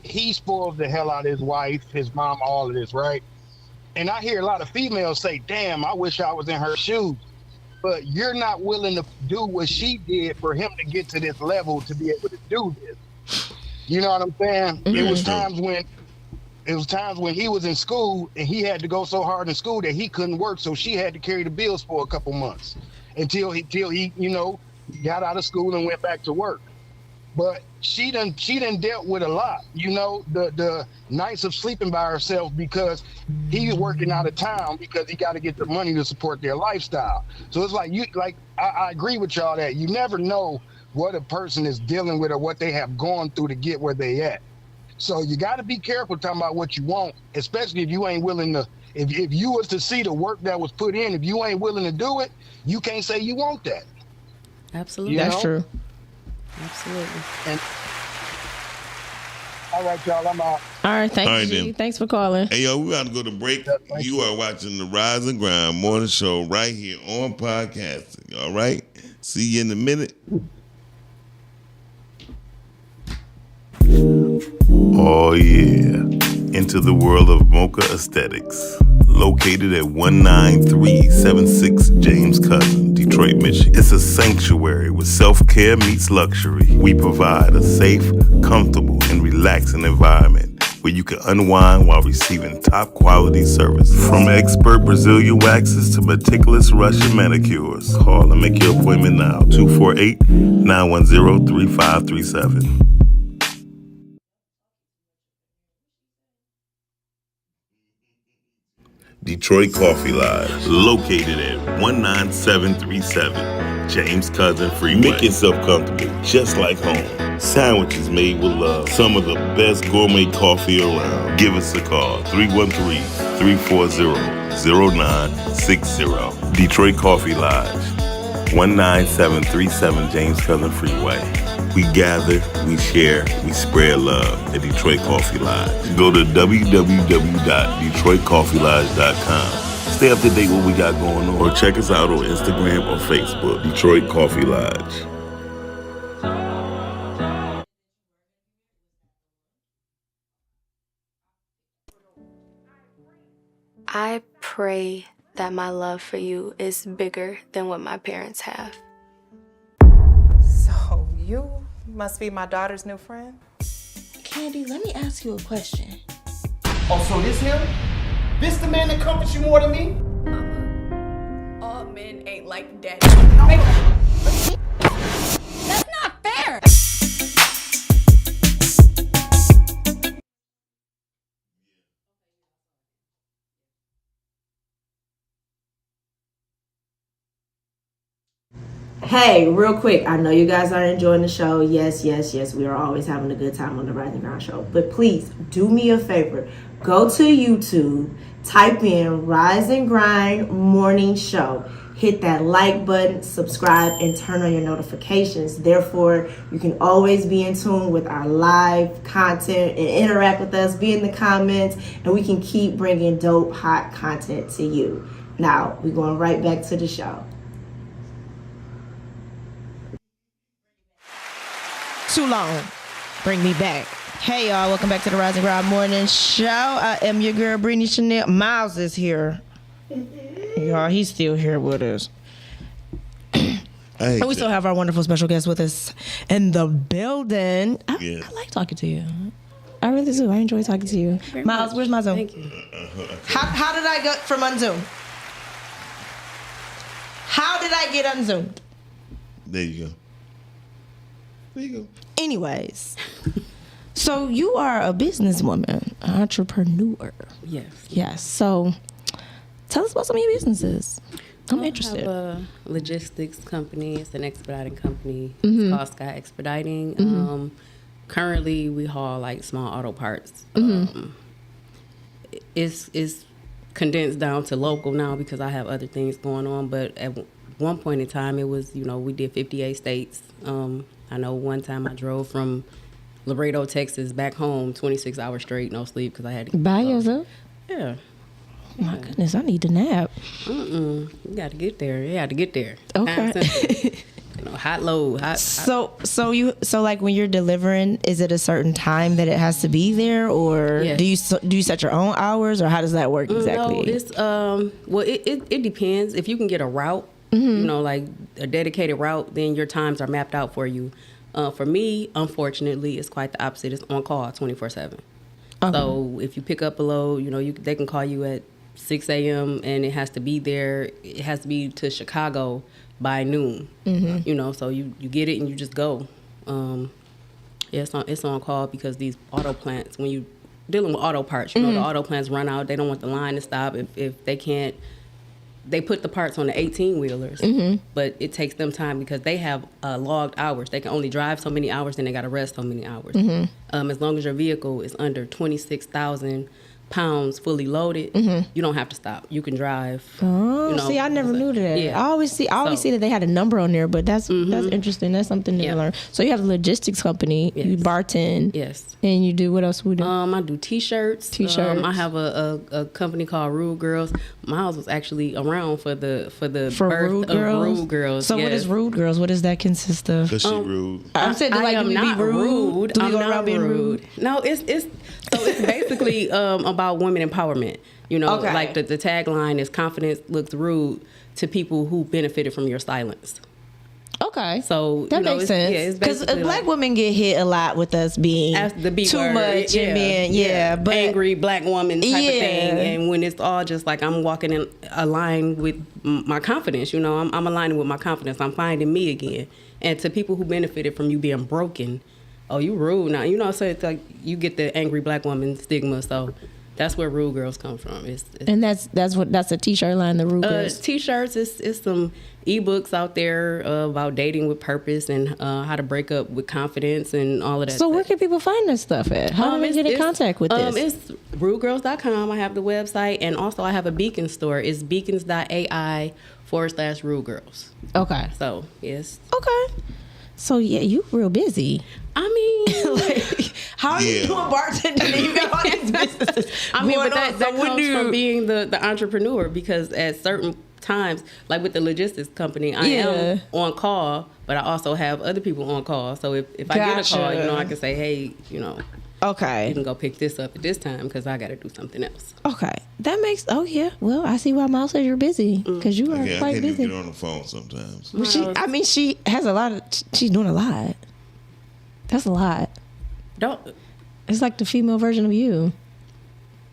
he spoils the hell out of his wife, his mom, all of this, right? And I hear a lot of females say, "Damn, I wish I was in her shoes." But you're not willing to do what she did for him to get to this level to be able to do this. You know what I'm saying? It was times when he was in school and he had to go so hard in school that he couldn't work, so she had to carry the bills for a couple months until he got out of school and went back to work. But she done dealt with a lot, the nights of sleeping by herself because he's working out of town because he got to get the money to support their lifestyle. So it's like I agree with y'all that you never know what a person is dealing with or what they have gone through to get where they at. So you got to be careful talking about what you want, especially if you ain't willing to. If you was to see the work that was put in, if you ain't willing to do it, you can't say you want that. Absolutely, that's true. Absolutely. And all right, y'all, I'm out. All right, thanks, G. Thanks for calling. Hey, yo, we got to go to break. You are watching the Rise and Grind Morning Show right here on podcasting. All right? See you in a minute. Oh, yeah. Into the world of Mocha Aesthetics. Located at 19376 James Cousin, Detroit, Michigan. It's a sanctuary where self-care meets luxury. We provide a safe, comfortable, and relaxing environment where you can unwind while receiving top-quality service. From expert Brazilian waxes to meticulous Russian manicures. Call and make your appointment now. 248-910-3537. Detroit Coffee Lodge, located at 19737 James Cousin Freeway. Make yourself comfortable, just like home. Sandwiches made with love. Some of the best gourmet coffee around. Give us a call, 313-340-0960. Detroit Coffee Lodge, 19737 James Cousin Freeway. We gather, we share, we spread love at Detroit Coffee Lodge. Go to www.detroitcoffeelodge.com. Stay up to date what we got going on. Or check us out on Instagram or Facebook, Detroit Coffee Lodge. I pray that my love for you is bigger than what my parents have. So you must be my daughter's new friend? Candy, let me ask you a question. Oh, so this him? This the man that comforts you more than me? Mama, all men ain't like daddy. That's not fair. Hey, real quick, I know you guys are enjoying the show. Yes, we are always having a good time on the Rising Ground Show. But please, do me a favor. Go to YouTube, type in Rise and Grind Morning Show. Hit that like button, subscribe, and turn on your notifications. Therefore, you can always be in tune with our live content and interact with us, be in the comments, and we can keep bringing dope, hot content to you. Now, we're going right back to the show. Too long. Bring me back. Hey, y'all. Welcome back to the Rising Ground Morning Show. I am your girl, Brittany Chanel. Miles is here. Y'all, he's still here with us. And we still have our wonderful special guest with us in the building. I like talking to you. I really do. I enjoy talking to you. Miles, where's my Zoom? Thank you. How did I get from unzoomed? How did I get unzoomed? There you go. There you go. Anyways, so you are a businesswoman, an entrepreneur. Yes. Yes. So tell us about some of your businesses. I'm interested. I have a logistics company. It's an expediting company. Mm-hmm. It's called Sky Expediting. Mm-hmm. Currently, we haul like small auto parts. Mm-hmm. It's condensed down to local now because I have other things going on. But at one point in time, it was, we did 58 states. I know one time I drove from Laredo, Texas, back home 26 hours straight, no sleep because I had to. By yourself? Yeah. My goodness, I need to nap. You got to get there. You got to get there. Okay. Hot load. So like when you're delivering, is it a certain time that it has to be there, or Yes. do you set your own hours, or how does that work exactly? No, it's well, it depends. If you can get a route, like a dedicated route, then your times are mapped out for you. For me, unfortunately, it's quite the opposite. It's on call 24/7. Okay. So if you pick up a load, they can call you at 6 a.m. and it has to be there. It has to be to Chicago by noon. Mm-hmm. So you get it and you just go. It's on call because these auto plants, when you dealing with auto parts, the auto plants run out. They don't want the line to stop. If they can't, they put the parts on the 18-wheelers, but it takes them time because they have logged hours. They can only drive so many hours, and they got to rest so many hours. As long as your vehicle is under 26,000 pounds fully loaded, you don't have to stop. You can drive. Oh, see, I never knew that. Yeah. I always see that they had a number on there, but that's interesting. That's something to learn. So you have a logistics company. Yes. You bartend. Yes. And you do what else we do? I do t-shirts. I have a company called Rude Girls. Miles was actually around for the birth Rude Girls? of Rude Girls. So yes. what is Rude Girls? What does that consist of? Cause she rude. I'm saying, I am do we not be rude? Do we I'm go not around being rude? No, it's basically about women empowerment. Okay. Like the tagline is confidence looks rude to people who benefited from your silence. Okay. So that makes sense. Yeah, it's because basically black women get hit a lot with us being the B too word, much and being but angry black woman type of thing. And when it's all just like I'm walking in aligned with my confidence, I'm aligning with my confidence. I'm finding me again. And to people who benefited from you being broken, oh, you rude now. So it's like you get the angry black woman stigma. So that's where Rude Girls come from. And that's a t-shirt line, the Rude Girls. T-shirts, it's some ebooks out there about dating with purpose and how to break up with confidence and all of that. So where can people find this stuff at? How do they get in contact with this? It's rudegirls.com. I have the website, and also I have a Beacon store. It's beacons.ai/Rude Girls. Okay. So, yes. Okay. So, yeah, you real busy. I mean, how are you doing bartending and you got all these I mean, going but on. that So when comes do from you- being the entrepreneur, because at certain times, like with the logistics company, I am on call, but I also have other people on call. So if I get a call, you know, I can say, hey, you know, okay, you can go pick this up at this time because I got to do something else. Okay, that makes. Oh yeah. Well, I see why Miles says you're busy because you are I quite can't busy. even get on the phone sometimes. Well, she has a lot of. She's doing a lot. That's a lot. It's like the female version of you.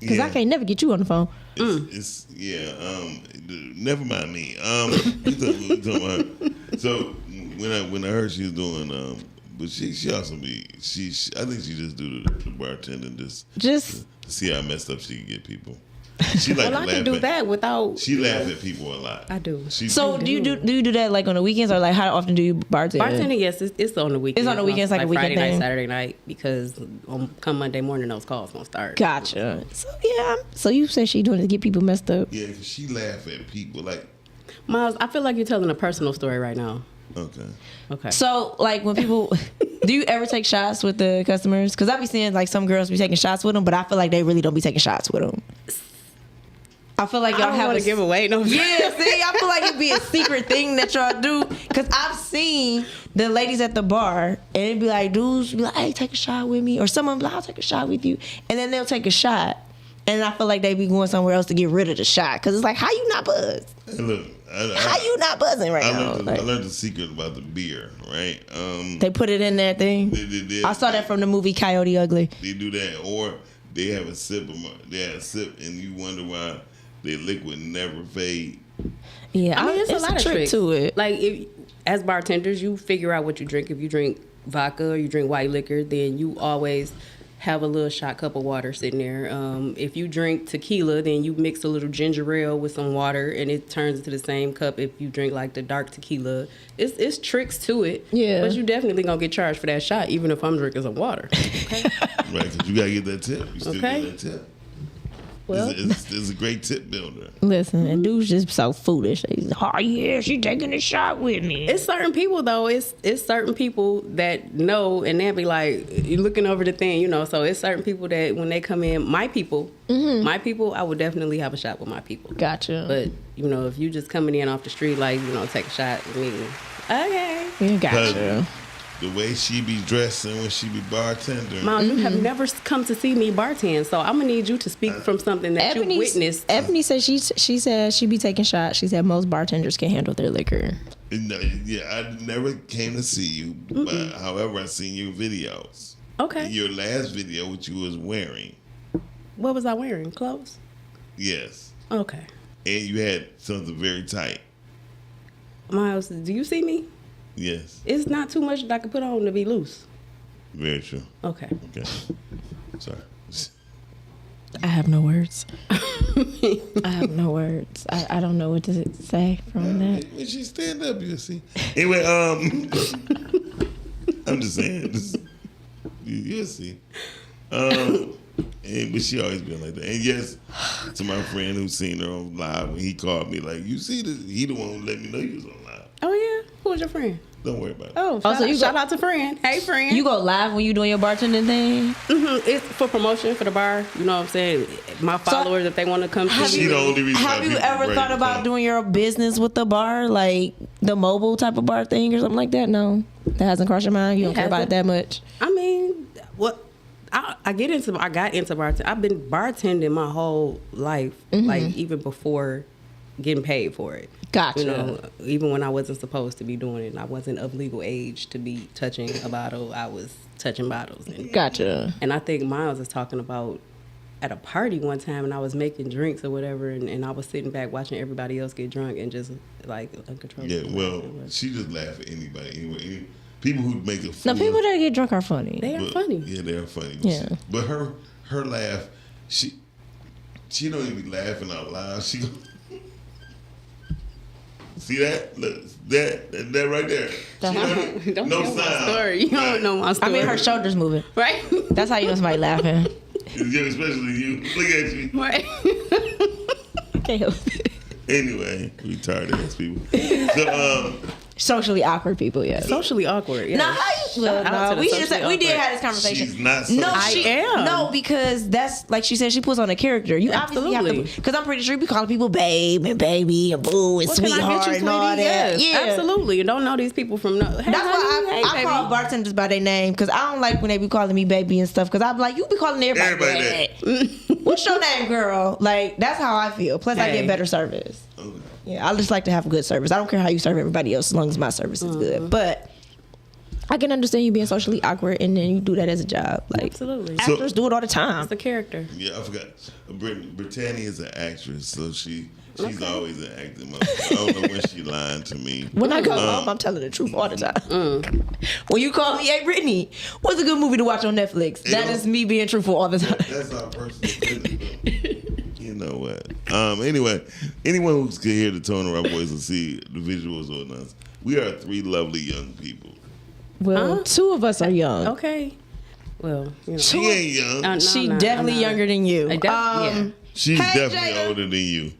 Because I can't never get you on the phone. It's never mind me. You talking about- so when I heard she was doing but she also I think she just do the bartending just to see how messed up she can get people. She like Well, I can do that without. She laugh at people a lot. I do. So do you do that like on the weekends or like how often do you bartend? Bartending, yes, it's on the weekends. It's on the weekends, like a weekend Friday night, thing? Saturday night, because come Monday morning, those calls gonna start. Gotcha. So yeah. So you said she doing it to get people messed up. Yeah, 'cause she laugh at people like. Miles, I feel like you're telling a personal story right now. Okay. So like when people, do you ever take shots with the customers? Because I be seeing like some girls be taking shots with them, but I feel like they really don't be taking shots with them. I feel like y'all don't have wanna give away no. Yeah, see, I feel like it'd be a secret thing that y'all do. Cause I've seen the ladies at the bar and it'd be like, dudes be like, hey, take a shot with me. Or someone be like, I'll take a shot with you. And then they'll take a shot. And I feel like they be going somewhere else to get rid of the shot. Cause it's like, how you not buzzed? Hey, look, How you not buzzing right now? I learned the secret about the beer, right? They put it in that thing. I saw that from the movie Coyote Ugly. They do that, or they have a sip. They have a sip, and you wonder why their liquid never fade. Yeah, I mean, it's a lot of trick tricks to it. Like, as bartenders, you figure out what you drink. If you drink vodka or you drink white liquor, then you always have a little shot cup of water sitting there. If you drink tequila, then you mix a little ginger ale with some water, and it turns into the same cup. If you drink like the dark tequila, it's tricks to it. Yeah, but you definitely gonna get charged for that shot, even if I'm drinking some water. Okay? Right, because you gotta get that tip. You still Okay. get that tip. Well, it's a great tip builder. Listen, and dudes just so foolish. He's like, oh yeah, she taking a shot with me. It's certain people though. It's certain people that know, and they'll be like, you're looking over the thing, you know. So it's certain people that when they come in, my people, I would definitely have a shot with my people. Gotcha. But you know, if you just coming in off the street, like, you know, take a shot with me, okay. Yeah, gotcha. The way she be dressing when she be bartending. Mom, you have never come to see me bartend, so I'm gonna need you to speak from something that you witnessed. Ebony said she said she be taking shots. She said most bartenders can handle their liquor. Yeah, I never came to see you, but however, I seen your videos. Okay. Your last video, what you was wearing. What was I wearing? Clothes? Yes. Okay. And you had something very tight. Miles, do you see me? Yes. It's not too much that I can put on to be loose. Very true. Okay. Sorry. I have no words. I have no words. I don't know what to say from that. When she stand up, you'll see. Anyway, I'm just saying, you'll see. But she always been like that. And yes, to my friend who seen her on live, when he called me, like, you see this? He the one who let me know you was on live. Oh yeah, who was your friend? Don't worry about it. Oh, shout out to friend. Hey friend. You go live when you doing your bartending thing? It's for promotion for the bar. You know what I'm saying? My followers, if they want to come see me. Have you ever thought about doing your business with the bar, like the mobile type of bar thing or something like that? No, that hasn't crossed your mind. You don't care about it that much. I mean, what? I got into bartending. I've been bartending my whole life, like even before getting paid for it. Gotcha. You know, even when I wasn't supposed to be doing it, I wasn't of legal age to be touching a bottle. I was touching bottles. Gotcha. And I think Miles is talking about at a party one time, and I was making drinks or whatever, and I was sitting back watching everybody else get drunk and just like uncontrollably. Yeah, well, she just laugh at anybody. Anyway, people who make a fool. No, people that get drunk are funny. They are funny. Yeah, they are funny. Yeah. But her laugh, she don't even be laughing out loud. She go, see that? Look, that right there. Don't no know sound. my story. You don't know my story. I mean, her shoulders moving. Right? That's how you know somebody laughing. Yeah, especially you. Look at you. Right. Can't help it. Anyway, retarded ass people. So, socially awkward people, yeah. Socially awkward, yeah. Now, how you Well, Shout out to no, the we socially did awkward. have this conversation. She's not No, socially- she, I am. no, because that's like she said. She puts on a character. You obviously have Absolutely. to, because I'm pretty sure you be calling people babe and baby and boo and What can I sweetheart get you, and all sweetie? that. Yes, Yeah, absolutely. You don't know these people from no. Hey, That's honey, why I hey, call baby. bartenders by their name, because I don't like when they be calling me baby and stuff, because I'm like, you be calling everybody that. What's your name, girl? Like, that's how I feel. Plus, I Hey. get better service. Yeah, I just like to have good service. I don't care how you serve everybody else as long as my service is good. But I can understand you being socially awkward and then you do that as a job. Like, Absolutely. actors do it all the time. It's a character. Yeah, I forgot. Brittany is an actress, so she's always an acting mother. I don't know when she lying to me. When I go home, I'm telling the truth all the time. When you call me, hey, Brittany, what's a good movie to watch on Netflix? That is me being truthful all the time. That's our personal opinion. You know what? Anyway, anyone who's can hear the tone of our voice and see the visuals on us, we are three lovely young people. Well, two of us are young. Okay. Well, you know. She ain't young. No, She no, definitely no. younger than you. Yeah. She's Hey, definitely Jada. older than you.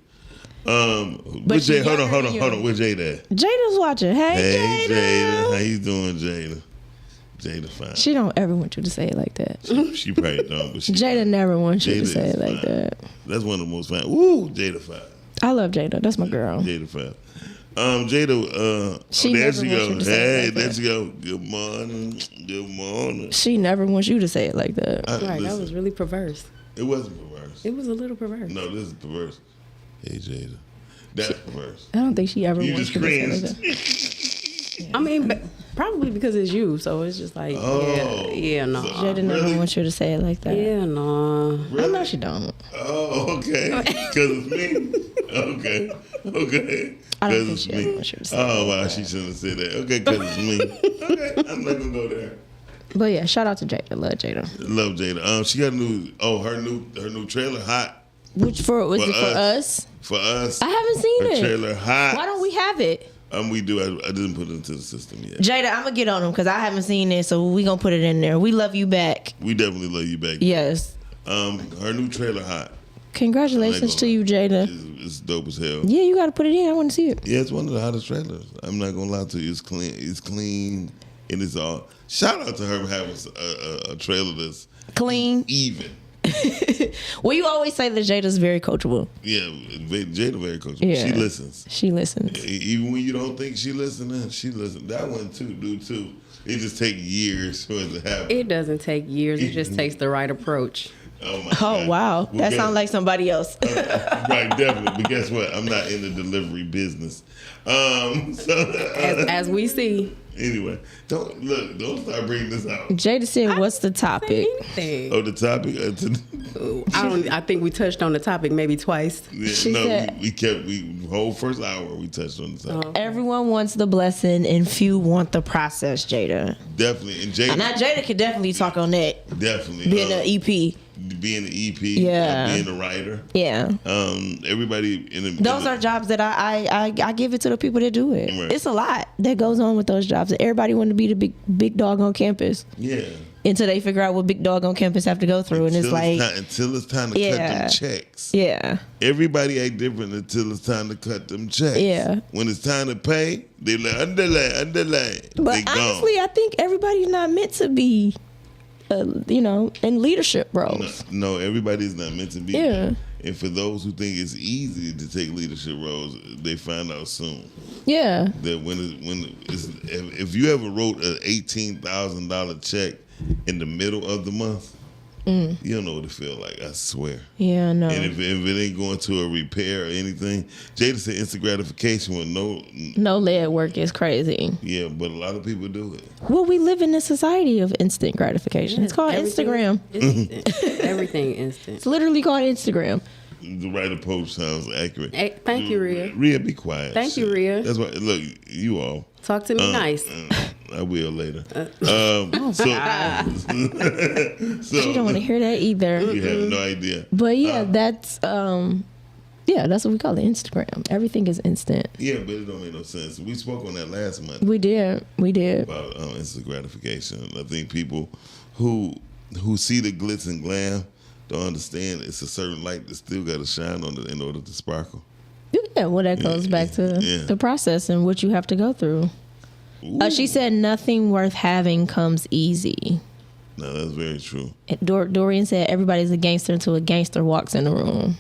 But With she Jada, hold younger on. than you. Where's Jada at? Jada's watching. Hey, Hey, Jada. How you doing, Jada? Jada fine. She don't ever want you to say it like that. She probably don't, but she Jada never wants you to Jada say is it like fine. that. That's one of the most fine. Ooh, Jada fine. I love Jada. That's my girl. Jada fine. Jada, She there never she wants go. you to say it Hey, like there that. she go. Good morning. Good morning. She never wants you to say it like that. I- Right, that listen, was really perverse. it wasn't perverse. It was a little perverse. No, this is perverse. Hey, Jada. That's perverse. I don't think she ever You wants just you to say it like cringed. that. I mean, probably because it's you, so it's just like, yeah, no. Jada never wants you to say it like that. Yeah, no. I know she don't. Oh, okay. Because it's me. Okay. Okay. I don't Because think it's she ever me. wants you to say Oh, wow. She shouldn't have said that. Okay, because it's me. Okay. I'm not going to go there. But yeah, shout out to Jada. Love Jada. Love Jada. She got a new. Oh, her new trailer hot. Was it for us? For us. I haven't seen her it. trailer hot. Why don't we have it? We do. I didn't put it into the system yet. Jada, I'm gonna get on him because I haven't seen it, so we gonna put it in there. We love you back. We definitely love you back. Yes. Her new trailer hot. Congratulations to you, Jada. It's dope as hell. Yeah, you gotta put it in. I want to see it. Yeah, it's one of the hottest trailers. I'm not gonna lie to you. It's clean. It's clean, and it's all. Shout out to her for having a trailer that's Clean. even. Well, you always say that Jada's very coachable. Yeah, Jada very coachable. Yeah. She listens. She listens. Even when you don't think she listening, she listens. That one too, dude too. It just take years for it to happen. It doesn't take years. It just takes the right approach. Oh my Oh God. wow, Well, that guess- sounds like somebody else. Right, definitely. But guess what? I'm not in the delivery business. As we see. Anyway, don't start bringing this out. Jada said, "What's the topic?" Anything. Oh, the topic. I think we touched on the topic maybe twice. She said- we whole first hour we touched on the topic. Everyone wants the blessing, and few want the process. Jada. Definitely, and Jada. Now Jada could definitely talk on that. Definitely Being an EP. Being an EP. Yeah. Being a writer. Yeah. Everybody in the. Those are jobs that I give it to the people that do it. Right. It's a lot that goes on with those jobs. Everybody want to be the big dog on campus. Yeah. Until they figure out what big dog on campus have to go through, and it's like until it's time to cut them checks. Yeah. Everybody act different until it's time to cut them checks. Yeah. When it's time to pay, they like underlay. But They gone. honestly, I think everybody's not meant to be, in leadership roles. No, everybody's not meant to be. Yeah. And for those who think it's easy to take leadership roles, they find out soon Yeah. that if you ever wrote an $18,000 check in the middle of the month, you don't know what it feel like. I swear. Yeah, I know. And if it ain't going to a repair or anything, Jada said instant gratification with No lead work is crazy. Yeah, but a lot of people do it. Well, we live in a society of instant gratification. It's called Instagram. Everything instant. It's literally called Instagram. The right approach sounds accurate. Hey, thank you, Rhea. Rhea, be quiet. Thank you, Rhea. That's why. Look, you all. Talk to me nice. I will later. She don't want to hear that either. You have no idea. But yeah, that's that's what we call it, Instagram. Everything is instant. Yeah, but it don't make no sense. We spoke on that last month. We did About instant gratification. I think people who see the glitz and glam don't understand it's a certain light that still got to shine on it in order to sparkle. Yeah, well, that goes back to the process and what you have to go through. She said nothing worth having comes easy. No, that's very true. Dorian said everybody's a gangster until a gangster walks in the room.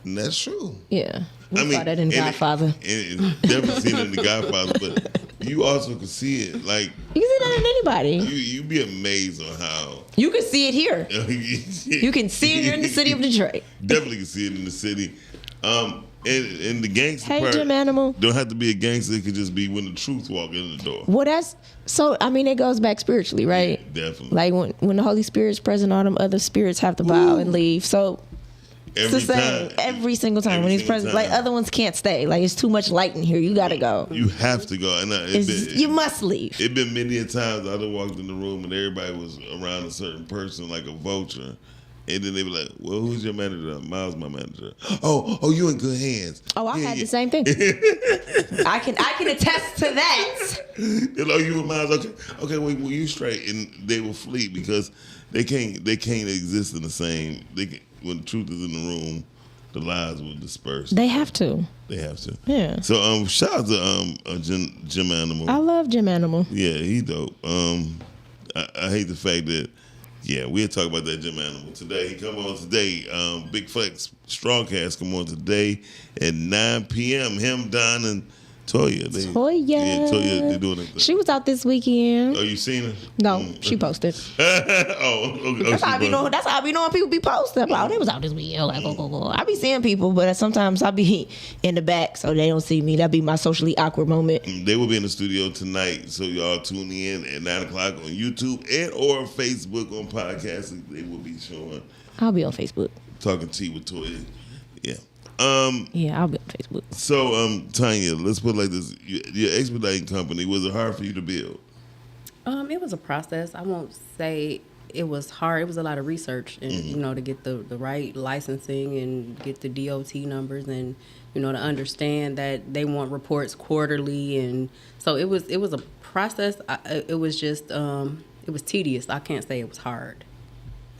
And that's true. Yeah. We saw that in Godfather. Definitely seen it in The Godfather, but you also can see it. Like, you can see that in anybody. You'd be amazed on how. You can see it here. You can see it here in the city of Detroit. Definitely can see it in the city. And the gangster part Jim Animal. don't have to be a gangster. It could just be when the truth walk in the door. Well, that's so. I mean, it goes back spiritually, right? Yeah, definitely. Like when the Holy Spirit's present, all them other spirits have to bow and leave. So it's the same every single time when he's present. Like other ones can't stay. Like it's too much light in here. You gotta go. You have to go. And you must leave. It been many a times I done walked in the room and everybody was around a certain person like a vulture. And then they be like, well, who's your manager? Miles, my manager. Oh, you in good hands. Oh, I had the same thing. I can attest to that. You know, you and Miles, okay, well, you straight. And they will flee because they can't exist in the same, when the truth is in the room, the lies will disperse. They have to. They have to. Yeah. So shout out to Jim Animal. I love Jim Animal. Yeah, he dope. I hate the fact that, yeah, we'll talk about that Jim Animal today. He come on today. Big Flex Strongcast come on today at 9 p.m. Him, Don, and Toya. Toya. Yeah, Toya, they doing it. She was out this weekend. Oh, you seen her? No, she posted. That's how I be knowing. That's how I be knowing people be posting. Like, they was out this weekend. Like, go. I be seeing people, but sometimes I be in the back, so they don't see me. That be my socially awkward moment. They will be in the studio tonight, so y'all tune in at 9 o'clock on YouTube and or Facebook on podcasting. They will be showing. I'll be on Facebook. Talking tea with Toya. Yeah. Yeah, I'll be on Facebook. So, Tanya, let's put it like this. Your expediting company, was it hard for you to build? It was a process. I won't say it was hard. It was a lot of research and, to get the right licensing and get the DOT numbers and, to understand that they want reports quarterly. And so it was a process. It was just, it was tedious. I can't say it was hard.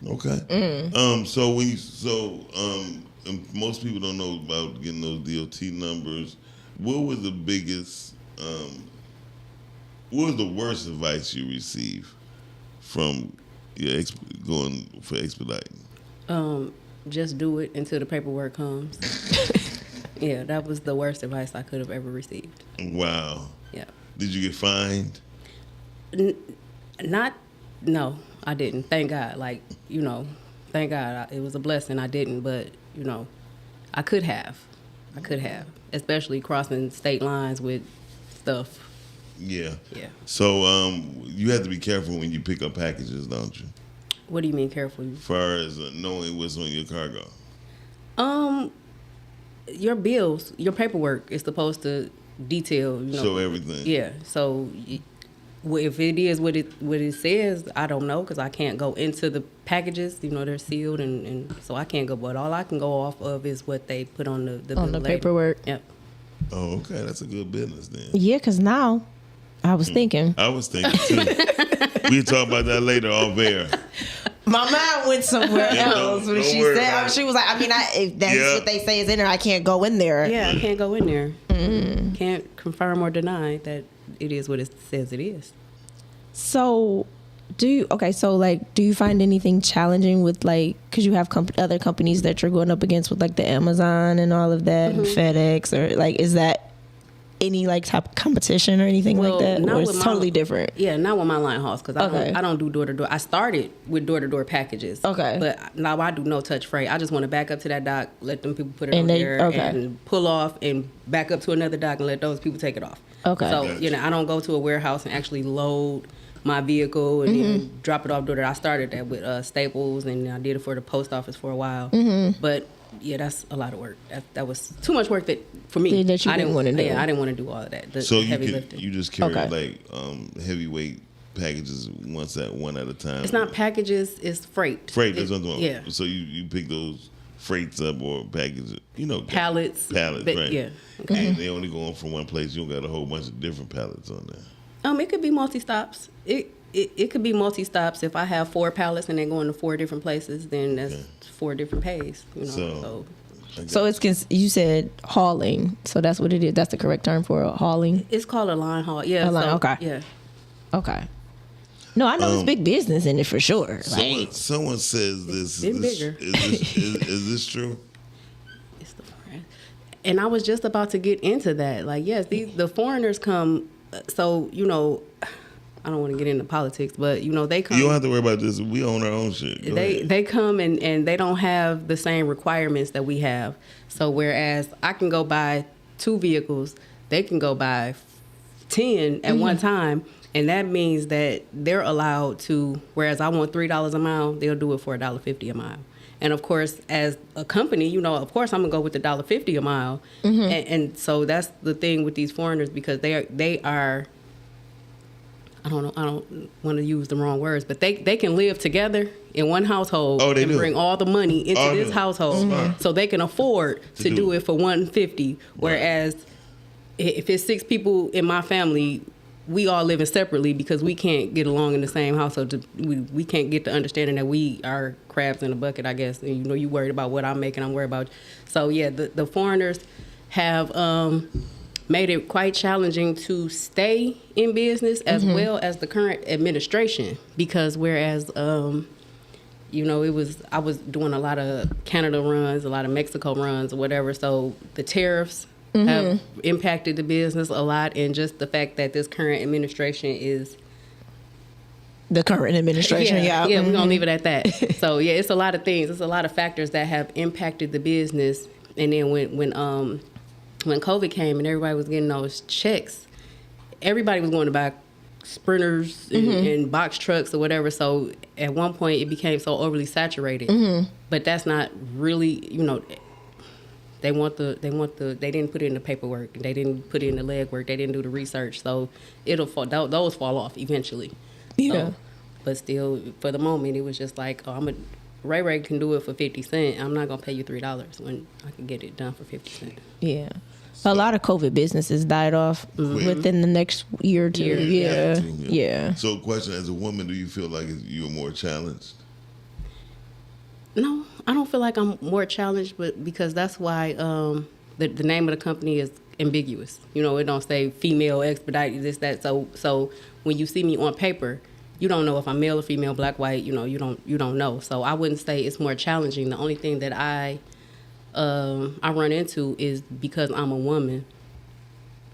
Okay. And most people don't know about getting those DOT numbers. What was the biggest, what was the worst advice you received from your going for expediting? Just do it until the paperwork comes. Yeah, that was the worst advice I could have ever received. Wow. Yeah. Did you get fined? No, I didn't. Thank God. Thank God. It was a blessing. I didn't, but I could have, especially crossing state lines with stuff. Yeah. Yeah. So you have to be careful when you pick up packages, don't you? What do you mean careful? As far as knowing what's on your cargo. Your bills, your paperwork is supposed to detail. Show everything. Yeah. So if it is what it says, I don't know because I can't go into the packages. They're sealed, and so I can't go. But all I can go off of is what they put on the paperwork. Yep. Oh, okay. That's a good business then. Yeah, because now I was thinking. I was thinking too. We'll talk about that later off air. My mind went somewhere else when she said. She was like, if that's what they say is in there, I can't go in there. Yeah, I can't go in there. Can't confirm or deny that it is what it says it is. So, do you find anything challenging with because you have other companies that you're going up against with the Amazon and all of that and FedEx or is that any type of competition or anything like that, or it's totally different? Yeah, not with my line hauls because I don't do door to door. I started with door to door packages. Okay, but now I do no touch freight. I just want to back up to that dock, let them people put it on there, and pull off and back up to another dock and let those people take it off. Okay, so I don't go to a warehouse and actually load my vehicle and then drop it off door to door. I started that with Staples and I did it for the post office for a while, but. Yeah, that's a lot of work. That was too much work for me. That you didn't want to do. Yeah, I didn't want to do all of that. So heavy lifting. You just carry heavyweight packages one at a time. It's not packages. It's freight. Freight. That's what I'm talking about. Yeah. So you pick those freights up or packages. Pallets. Pallets, right? Yeah. Okay. And they only going from one place. You don't got a whole bunch of different pallets on there. It could be multi-stops. It could be multi-stops. If I have 4 pallets and they're going to 4 different places, then that's 4 different pays. So it's you said hauling. So that's what it is. That's the correct term for hauling. It's called a line haul. Yeah. A line, okay. Yeah. Okay. No, I know there's big business in it for sure. Someone says this. It's bigger. Is this true? It's the foreign. And I was just about to get into that. Like, yes, the foreigners come. So, you know, I don't want to get into politics, but, you know, they come. You don't have to worry about this. We own our own shit. They come and they don't have the same requirements that we have. So whereas I can go buy 2 vehicles, they can go buy 10 at one time. And that means that they're allowed to, whereas I want $3 a mile, they'll do it for $1.50 a mile. And of course, as a company, you know, of course I'm gonna go with the $1.50 a mile. And so that's the thing with these foreigners, because they are, I don't want to use the wrong words, but they can live together in one household and bring all the money into this household, so they can afford to do it for $1.50. Whereas if it's 6 people in my family, we all living separately because we can't get along in the same household. We can't get the understanding that we are crabs in a bucket, I guess. And, you know, you worried about what I'm making, I'm worried about. So, yeah, the foreigners have made it quite challenging to stay in business as well as the current administration. Because whereas, you know, I was doing a lot of Canada runs, a lot of Mexico runs or whatever. So the tariffs have impacted the business a lot, and just the fact that this current administration is the current administration. Yeah, we're gonna leave it at that. So yeah, it's a lot of things. It's a lot of factors that have impacted the business. And then when COVID came and everybody was getting those checks, everybody was going to buy sprinters and box trucks or whatever. So at one point it became so overly saturated. But that's not really, you know. They didn't put it in the paperwork. They didn't put it in the legwork. They didn't do the research. So those fall off eventually. Yeah. So, but still, for the moment, it was just like, Ray can do it for 50 cents. I'm not gonna pay you $3 when I can get it done for 50 cents. Yeah. A lot of COVID businesses died off within the next year or two. Yeah. So, question: as a woman, do you feel like you're more challenged? No, I don't feel like I'm more challenged, but because that's why the name of the company is ambiguous. You know, it don't say female expedite this, that. So when you see me on paper, you don't know if I'm male or female, black, white. You know, you don't know. So I wouldn't say it's more challenging. The only thing that I run into is because I'm a woman.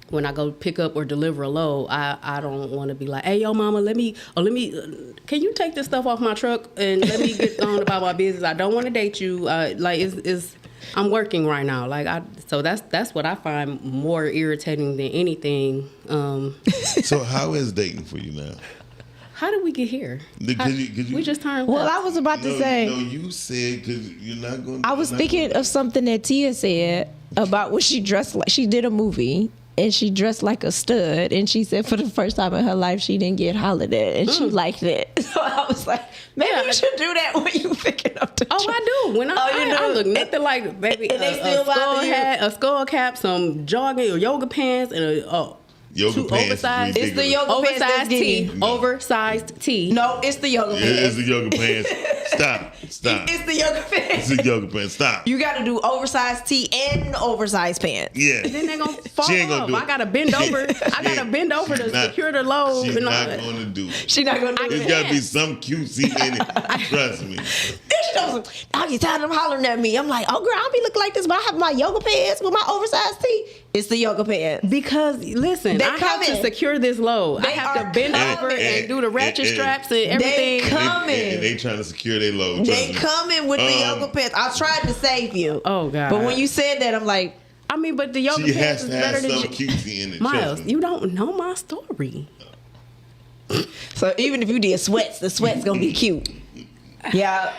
When I go pick up or deliver a load, I don't want to be like, hey, yo, mama, let me, can you take this stuff off my truck and let me get on about my business? I don't want to date you. I'm working right now. So that's what I find more irritating than anything. So how is dating for you now? How did we get here? We just turned. Well, I was about to say. No, you said because you're not going. I was thinking of something that Tia said about when she dressed like she did a movie. And she dressed like a stud. And she said for the first time in her life, she didn't get hollered at. And she liked it. So I was like, maybe you should do that when you picking up the truck. I do. When I look nothing like, baby, a skull cap, some jogging or yoga pants, and yoga pants. Oversized. It's the yoga oversized pants. tee. No. Oversized tee. No, it's the yoga pants. It's the yoga pants. Stop. It's the yoga pants. It's the yoga pants. Stop. You got to do oversized tee and oversized pants. Yeah. And then they're going to fall off. I got to bend over. To secure the load. She's not going to do it. She's not going to do it. There's got to be some cutesy in it. Trust me. I get tired of them hollering at me. I'm like, oh, girl, I'll be looking like this, but I have my yoga pants with my oversized tee. It's the yoga pants. Because, listen, I have to secure this load. I have to bend over and do the ratchet straps and everything. They coming. And they trying to secure their load. They coming with the yoga pants. I tried to save you. Oh, God. But when you said that, I'm like, but the yoga pants is better than cutesy in it. Miles, you don't know my story. So even if you did sweats, the sweats gonna be cute. Yeah.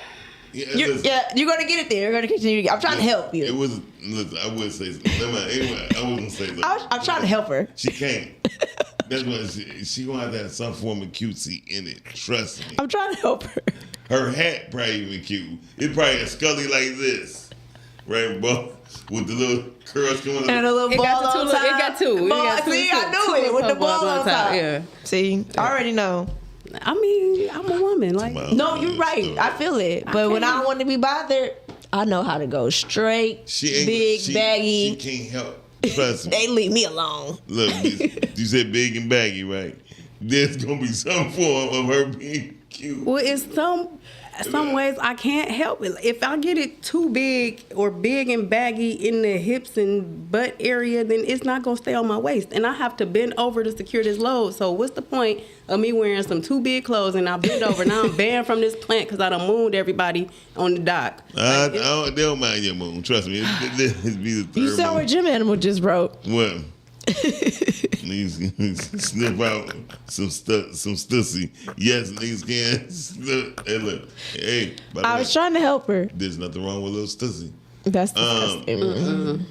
You're gonna get it there. You're gonna continue. I'm trying to help you. It was. Listen, I would say. Anyway, I wasn't say. I'm trying to help her. She can't. That's what she gonna have some form of cutesy in it. Trust me. I'm trying to help her. Her hat probably even cute. It's probably a scully like this, right, bro? With the little curls coming up. And a little ball on top. It got two. See, I knew it with the ball on top. Yeah. See, I already know. I mean, I'm a woman. Like, no, you're right. I feel it. But when I don't want to be bothered, I know how to go straight, baggy. She can't help. Trust me. They leave me alone. Look, you said big and baggy, right? There's gonna be some form of her being cute. Well, it's some ways I can't help it. If I get it too big or big and baggy in the hips and butt area, then it's not gonna stay on my waist, and I have to bend over to secure this load. So what's the point of me wearing some too big clothes and I bend over? Now I'm banned from this plant because I done mooned everybody on the dock. They don't mind your moon. Trust me. It'd be the third You saw what Jim Animal just wrote. What? Niggas sniff out some stussy. Yes, niggas can. Hey, look. Hey, by the I way, was trying to help her. there's nothing wrong with a little stussy. That's disgusting.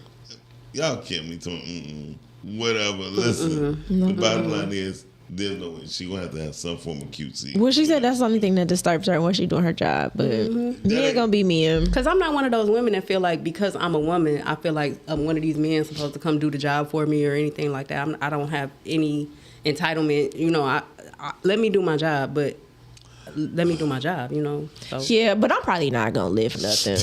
Y'all can't be talking. Whatever. Listen. The bottom line is, there's no way she gonna have to have some form of cutesy. Well, she said that's the only thing that disturbs her when she doing her job. But me ain't gonna be me. Because I'm not one of those women that feel like because I'm a woman, I feel like one of these men supposed to come do the job for me or anything like that. I don't have any entitlement. You know, I let me do my job, but let me do my job. You know. So. Yeah, but I'm probably not gonna lift nothing.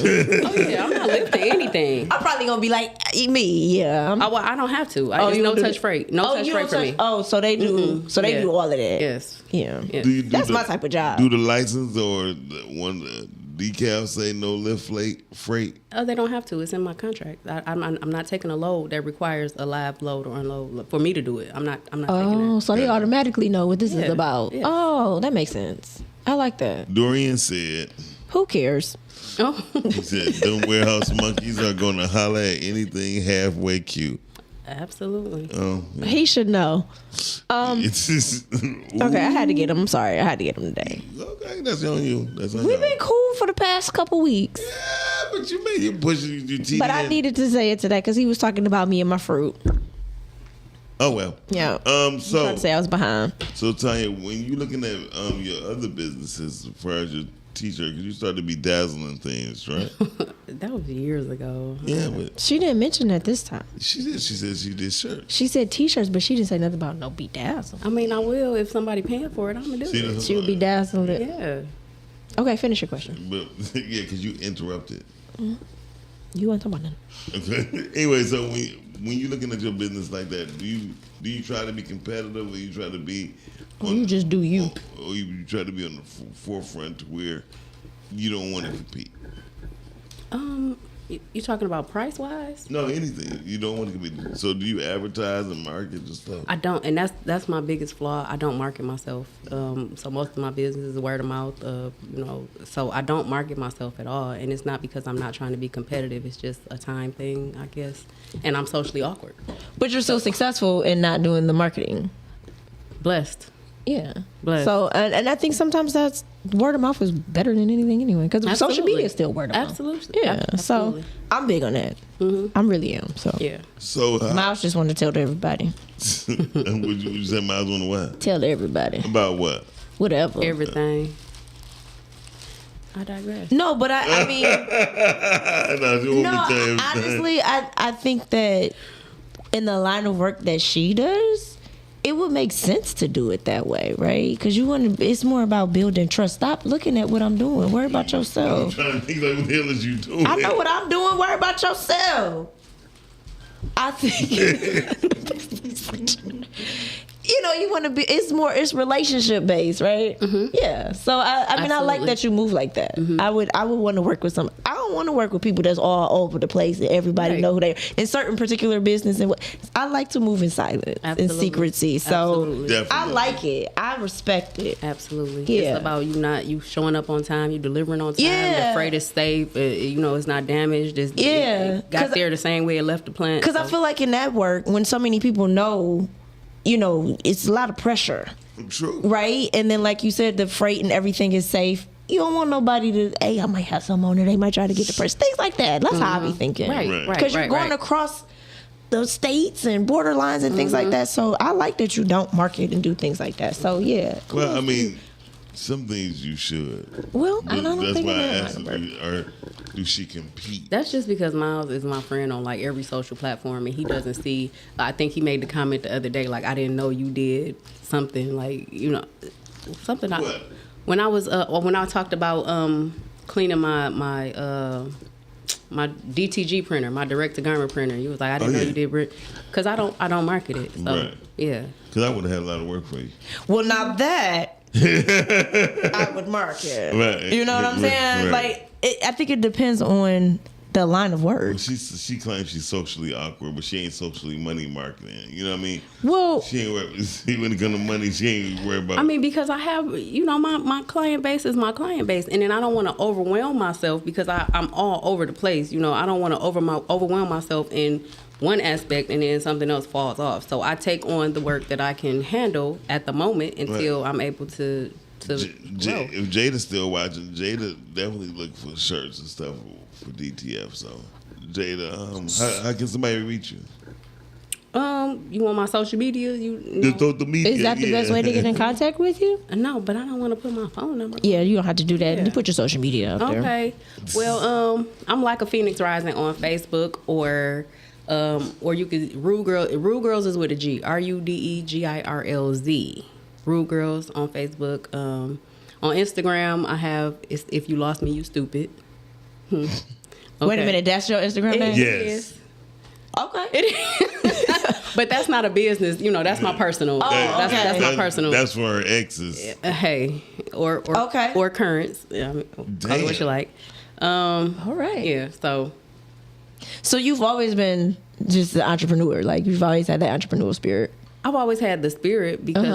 Oh yeah, I'm not lifting anything. I'm probably gonna be like me. Yeah. Well, I don't have to. It's no touch freight. No touch freight for me. Oh, so they do. So they do all of that. Yes. Yeah. That's my type of job. Do the license or one decal say no lift freight? Oh, they don't have to. It's in my contract. I'm not taking a load that requires a live load or unload for me to do it. I'm not taking Oh, that. so they automatically know what this is Yeah. about. Yeah. Oh, that makes sense. I like that. Dorian said, Who cares? Oh. he said, them warehouse monkeys are going to holler at anything halfway cute. Absolutely. Oh, He should know. it's just, Okay, I had to get him. I'm sorry. I had to get him today. Okay, that's on you. That's on We've you. been cool for the past couple weeks. Yeah, but you made him push your teeth. But I in. needed to say it today because he was talking about me and my fruit. Oh well. Yeah. So trying to say I was behind. So Tanya, when you looking at your other businesses as far as your t-shirt, because you started to be dazzling things, right? That was years ago. Yeah, but She didn't mention that this time. she did. She said she did shirts. She said t-shirts, but she didn't say nothing about no bedazzle. I mean, I will if somebody paying for it. I'm gonna do it. She would bedazzle it. Yeah. Okay, finish your question. But yeah, because you interrupted. You want to talk about nothing? Okay. Anyway, so when you looking at your business like that, do you try to be competitive, or you try to be? You just do you. Or you try to be on the forefront to where you don't want to compete. You talking about price wise? No, anything. You don't want to compete. So do you advertise and market and stuff? I don't, and that's my biggest flaw. I don't market myself. So most of my business is word of mouth. So I don't market myself at all, and it's not because I'm not trying to be competitive. It's just a time thing, I guess. And I'm socially awkward. But you're still successful in not doing the marketing. Blessed. Yeah. Blessed. So, and I think sometimes that's word of mouth is better than anything anyway, because social media is still word of mouth. Absolutely. Yeah. Absolutely. So I'm big on that. Mm-hmm. I really am. So yeah. So Miles just wanted to tell to everybody. would you say Miles on the what? Tell to everybody. About what? Whatever. Everything. I digress. No, but I mean, no, honestly, I think that in the line of work that she does, it would make sense to do it that way, right? Because it's more about building trust. Stop looking at what I'm doing. Worry about I'm yourself. trying to think like what the hell is you doing? I know what I'm doing. Worry about yourself. I think you want to be. It's relationship based, right? Mm-hmm. Yeah. So I mean, I like that you move like that. Mm-hmm. I would want to work with some. I don't want to work with people that's all over the place and everybody know who they are in certain particular business. And I like to move in silence and secrecy. So I like it. I respect it. Absolutely. Yeah. It's about you showing up on time. You delivering on time. Yeah. The freight is safe. It's not damaged. It got there the same way it left the plant. Because I feel like in that work, when so many people know. It's a lot of pressure. True. Right? And then, like you said, the freight and everything is safe. You don't want nobody to, hey, I might have some on there. They might try to get the purse. Things like that. That's how I be thinking. Right. Because you're going across the states and border lines and things like that. So I like that you don't market and do things like that. So, yeah. Well, I mean, some things you should. Well, but I don't that's think why I it asked her, do she compete? That's just because Miles is my friend on like every social platform, and he doesn't see. I think he made the comment the other day, like, I didn't know you did something, like, something. When I talked about cleaning my my DTG printer, my direct to garment printer. You was like, I didn't know you did print, because I don't market it. So, Right. Yeah. Because I would have had a lot of work for you. Well, now that I would market. Right. You know what I'm saying? Right. Like, I think it depends on the line of work. Well, she claims she's socially awkward, but she ain't socially money marketing. You know what I mean? Well, she ain't when it comes to money, she ain't worried about. I mean, because I have, my client base is my client base, and then I don't want to overwhelm myself because I'm all over the place. I don't want to overwhelm myself in one aspect and then something else falls off. So I take on the work that I can handle at the moment until I'm able to grow. If Jada's still watching, Jada definitely look for shirts and stuff for DTF. So Jada, how can somebody reach you? You want my social media? The media, is that the best way to get in contact with you? No, but I don't want to put my phone number. Yeah, you don't have to do that. You put your social media up there. Okay. Well, I'm like a Phoenix Rising on Facebook, or you could Rude Girls is with a G. RUDEGIRLZ. Rude Girls on Facebook. On Instagram, I have If You Lost Me, You Stupid. Okay. Wait a minute, that's your Instagram name? Yes. Okay. It is. But that's not a business. That's my personal. That's my personal. That's for her exes. Hey, or currents. Yeah, call it what you like. All right. Yeah. So you've always been just an entrepreneur. Like, you've always had that entrepreneurial spirit. I've always had the spirit because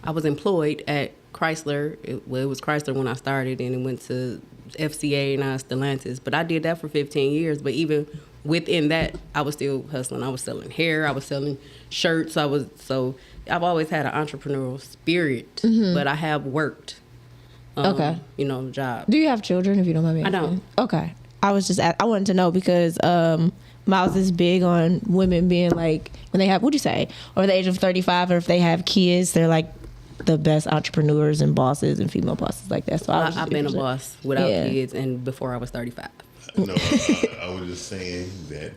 I was employed at Chrysler. It was Chrysler when I started, and it went to FCA, now it's Stellantis. But I did that for 15 years. But even within that, I was still hustling. I was selling hair. I was selling shirts. I've always had an entrepreneurial spirit, but I have worked. Job. Do you have children, if you don't mind me asking? I don't. Okay. I wanted to know because Miles is big on women being like, when they have, what'd you say, over the age of 35, or if they have kids, they're like the best entrepreneurs and bosses and female bosses like that. So I've been a boss without kids and before I was 35. No, I was just saying that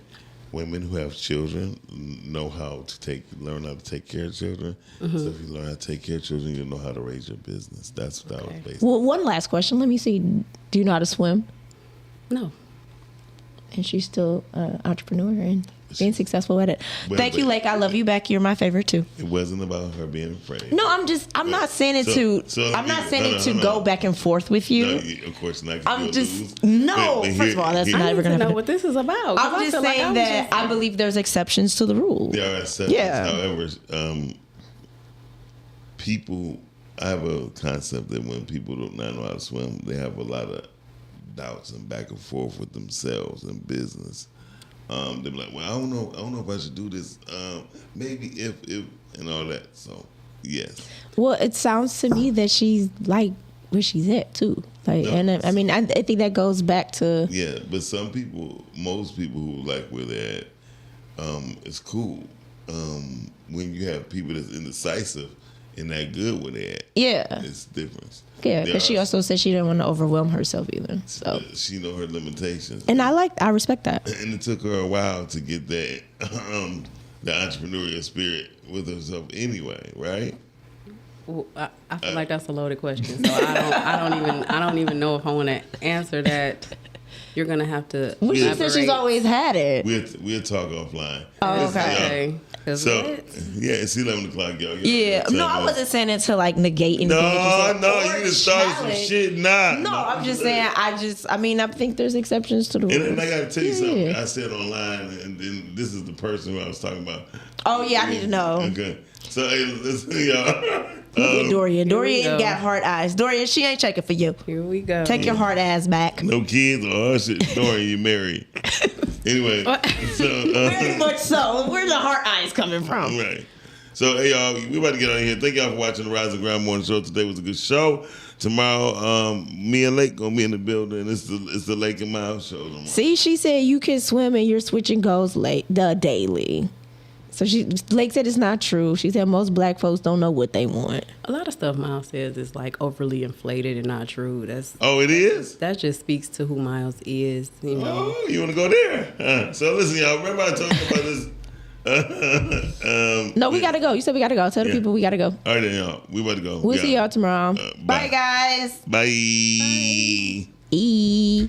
women who have children know how to learn how to take care of children. So if you learn how to take care of children, you know how to raise your business. That's what I was basically. Well, one last question. Let me see. Do you know how to swim? No. And she's still an entrepreneur and being successful at it. Thank you, Lake. I love you back. You're my favorite too. It wasn't about her being afraid. No, I'm not saying it to go back and forth with you. No, of course not. I'm just first of all, that's not ever gonna know happen. what this is about. I'm just saying that I believe there's exceptions to the rule. There are exceptions. However, people, I have a concept that when people do not know how to swim, they have a lot of doubts and back and forth with themselves and business. They're like, well, I don't know if I should do this. Maybe if and all that. So yes. Well, it sounds to me that she's like where she's at too. Like, I mean, I think that goes back to but most people who like where they're at, it's cool. When you have people that's indecisive and that good where they're at, it's different. Yeah, because she also said she didn't want to overwhelm herself either. So she know her limitations, and I respect that. And it took her a while to get that the entrepreneurial spirit with herself anyway, right? Well, I feel like that's a loaded question, so I don't even know if I want to answer that. You're gonna have to. Well, she said she's always had it. We'll talk offline. Oh, okay. So it's 11 o'clock, y'all. I wasn't saying it to like negate anything. No, you just started some shit. Nah. No, I'm just saying. I think there's exceptions to the rule. And I gotta tell you something. I said online, and then this is the person who I was talking about. Oh yeah, I need to know. Okay, so listen, y'all. Dorian got hard eyes. Dorian, she ain't checking for you. Here we go. Take your hard ass back. No kids or shit. Dorian, you married. Anyway, very much so. Where the heart eyes coming from? Right. So hey y'all, we about to get on here. Thank y'all for watching the Rise and Grind Morning Show. Today was a good show. Tomorrow, me and Lake gonna be in the building. It's the Lake and Miles show tomorrow. See, she said you can swim and you're switching goals daily. So Lake said it's not true. She said most black folks don't know what they want. A lot of stuff Miles says is like overly inflated and not true. It is? That just speaks to who Miles is, you know. Oh, you want to go there? So listen, y'all. Remember I told you about this? No, we got to go. You said we got to go. Tell the people we got to go. All right, then, y'all. We about to go. We'll see y'all tomorrow. Bye, guys. Bye. Bye.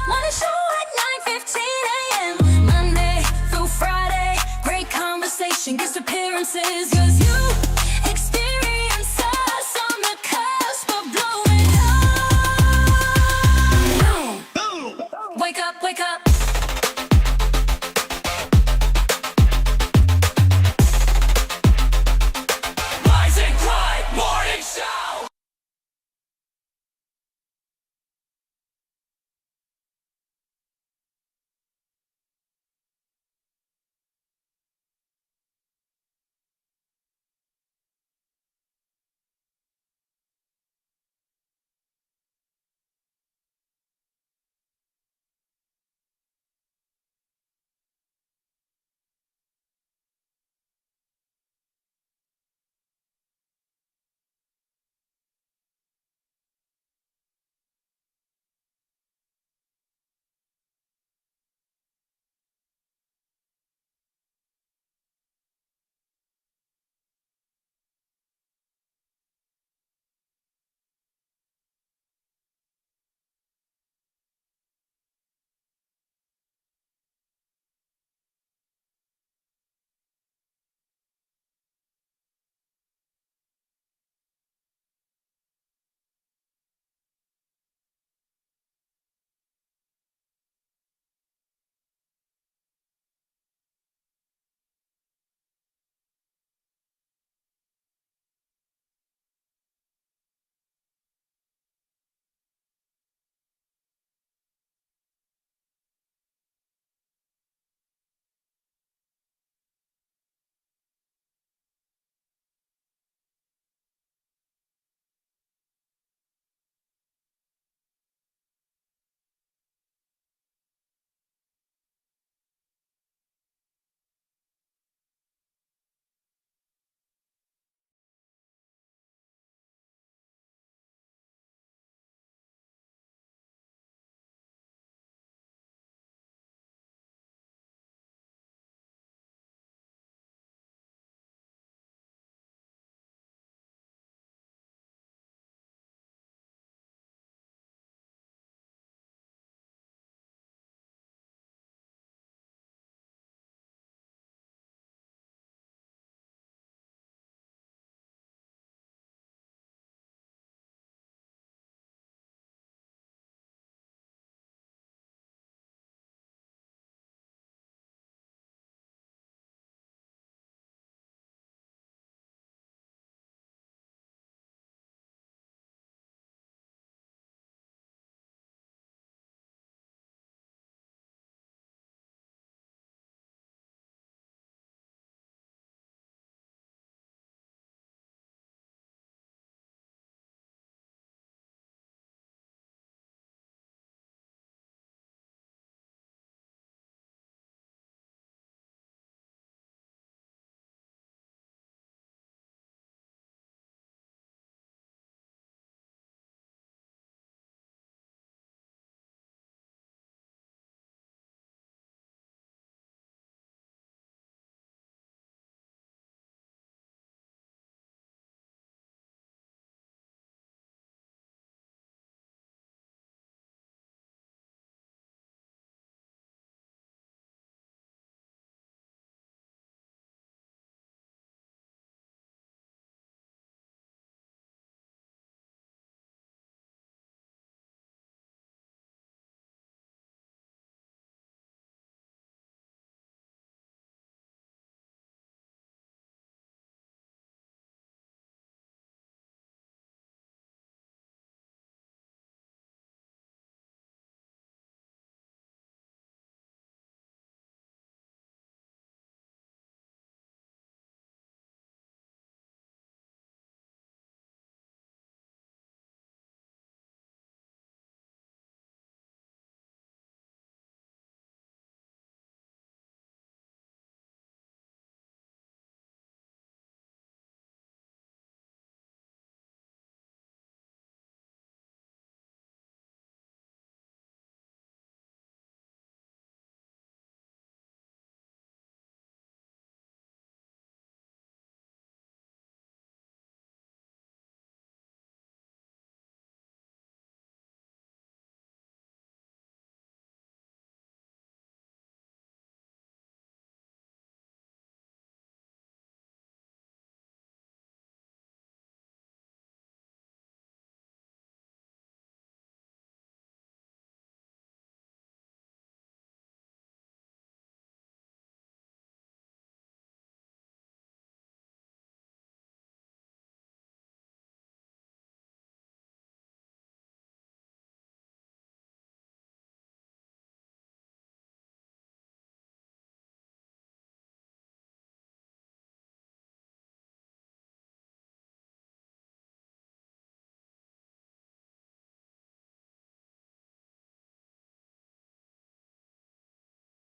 Morning show at 9:15 a.m. Monday through Friday. Great conversation, guest appearances. 'Cause you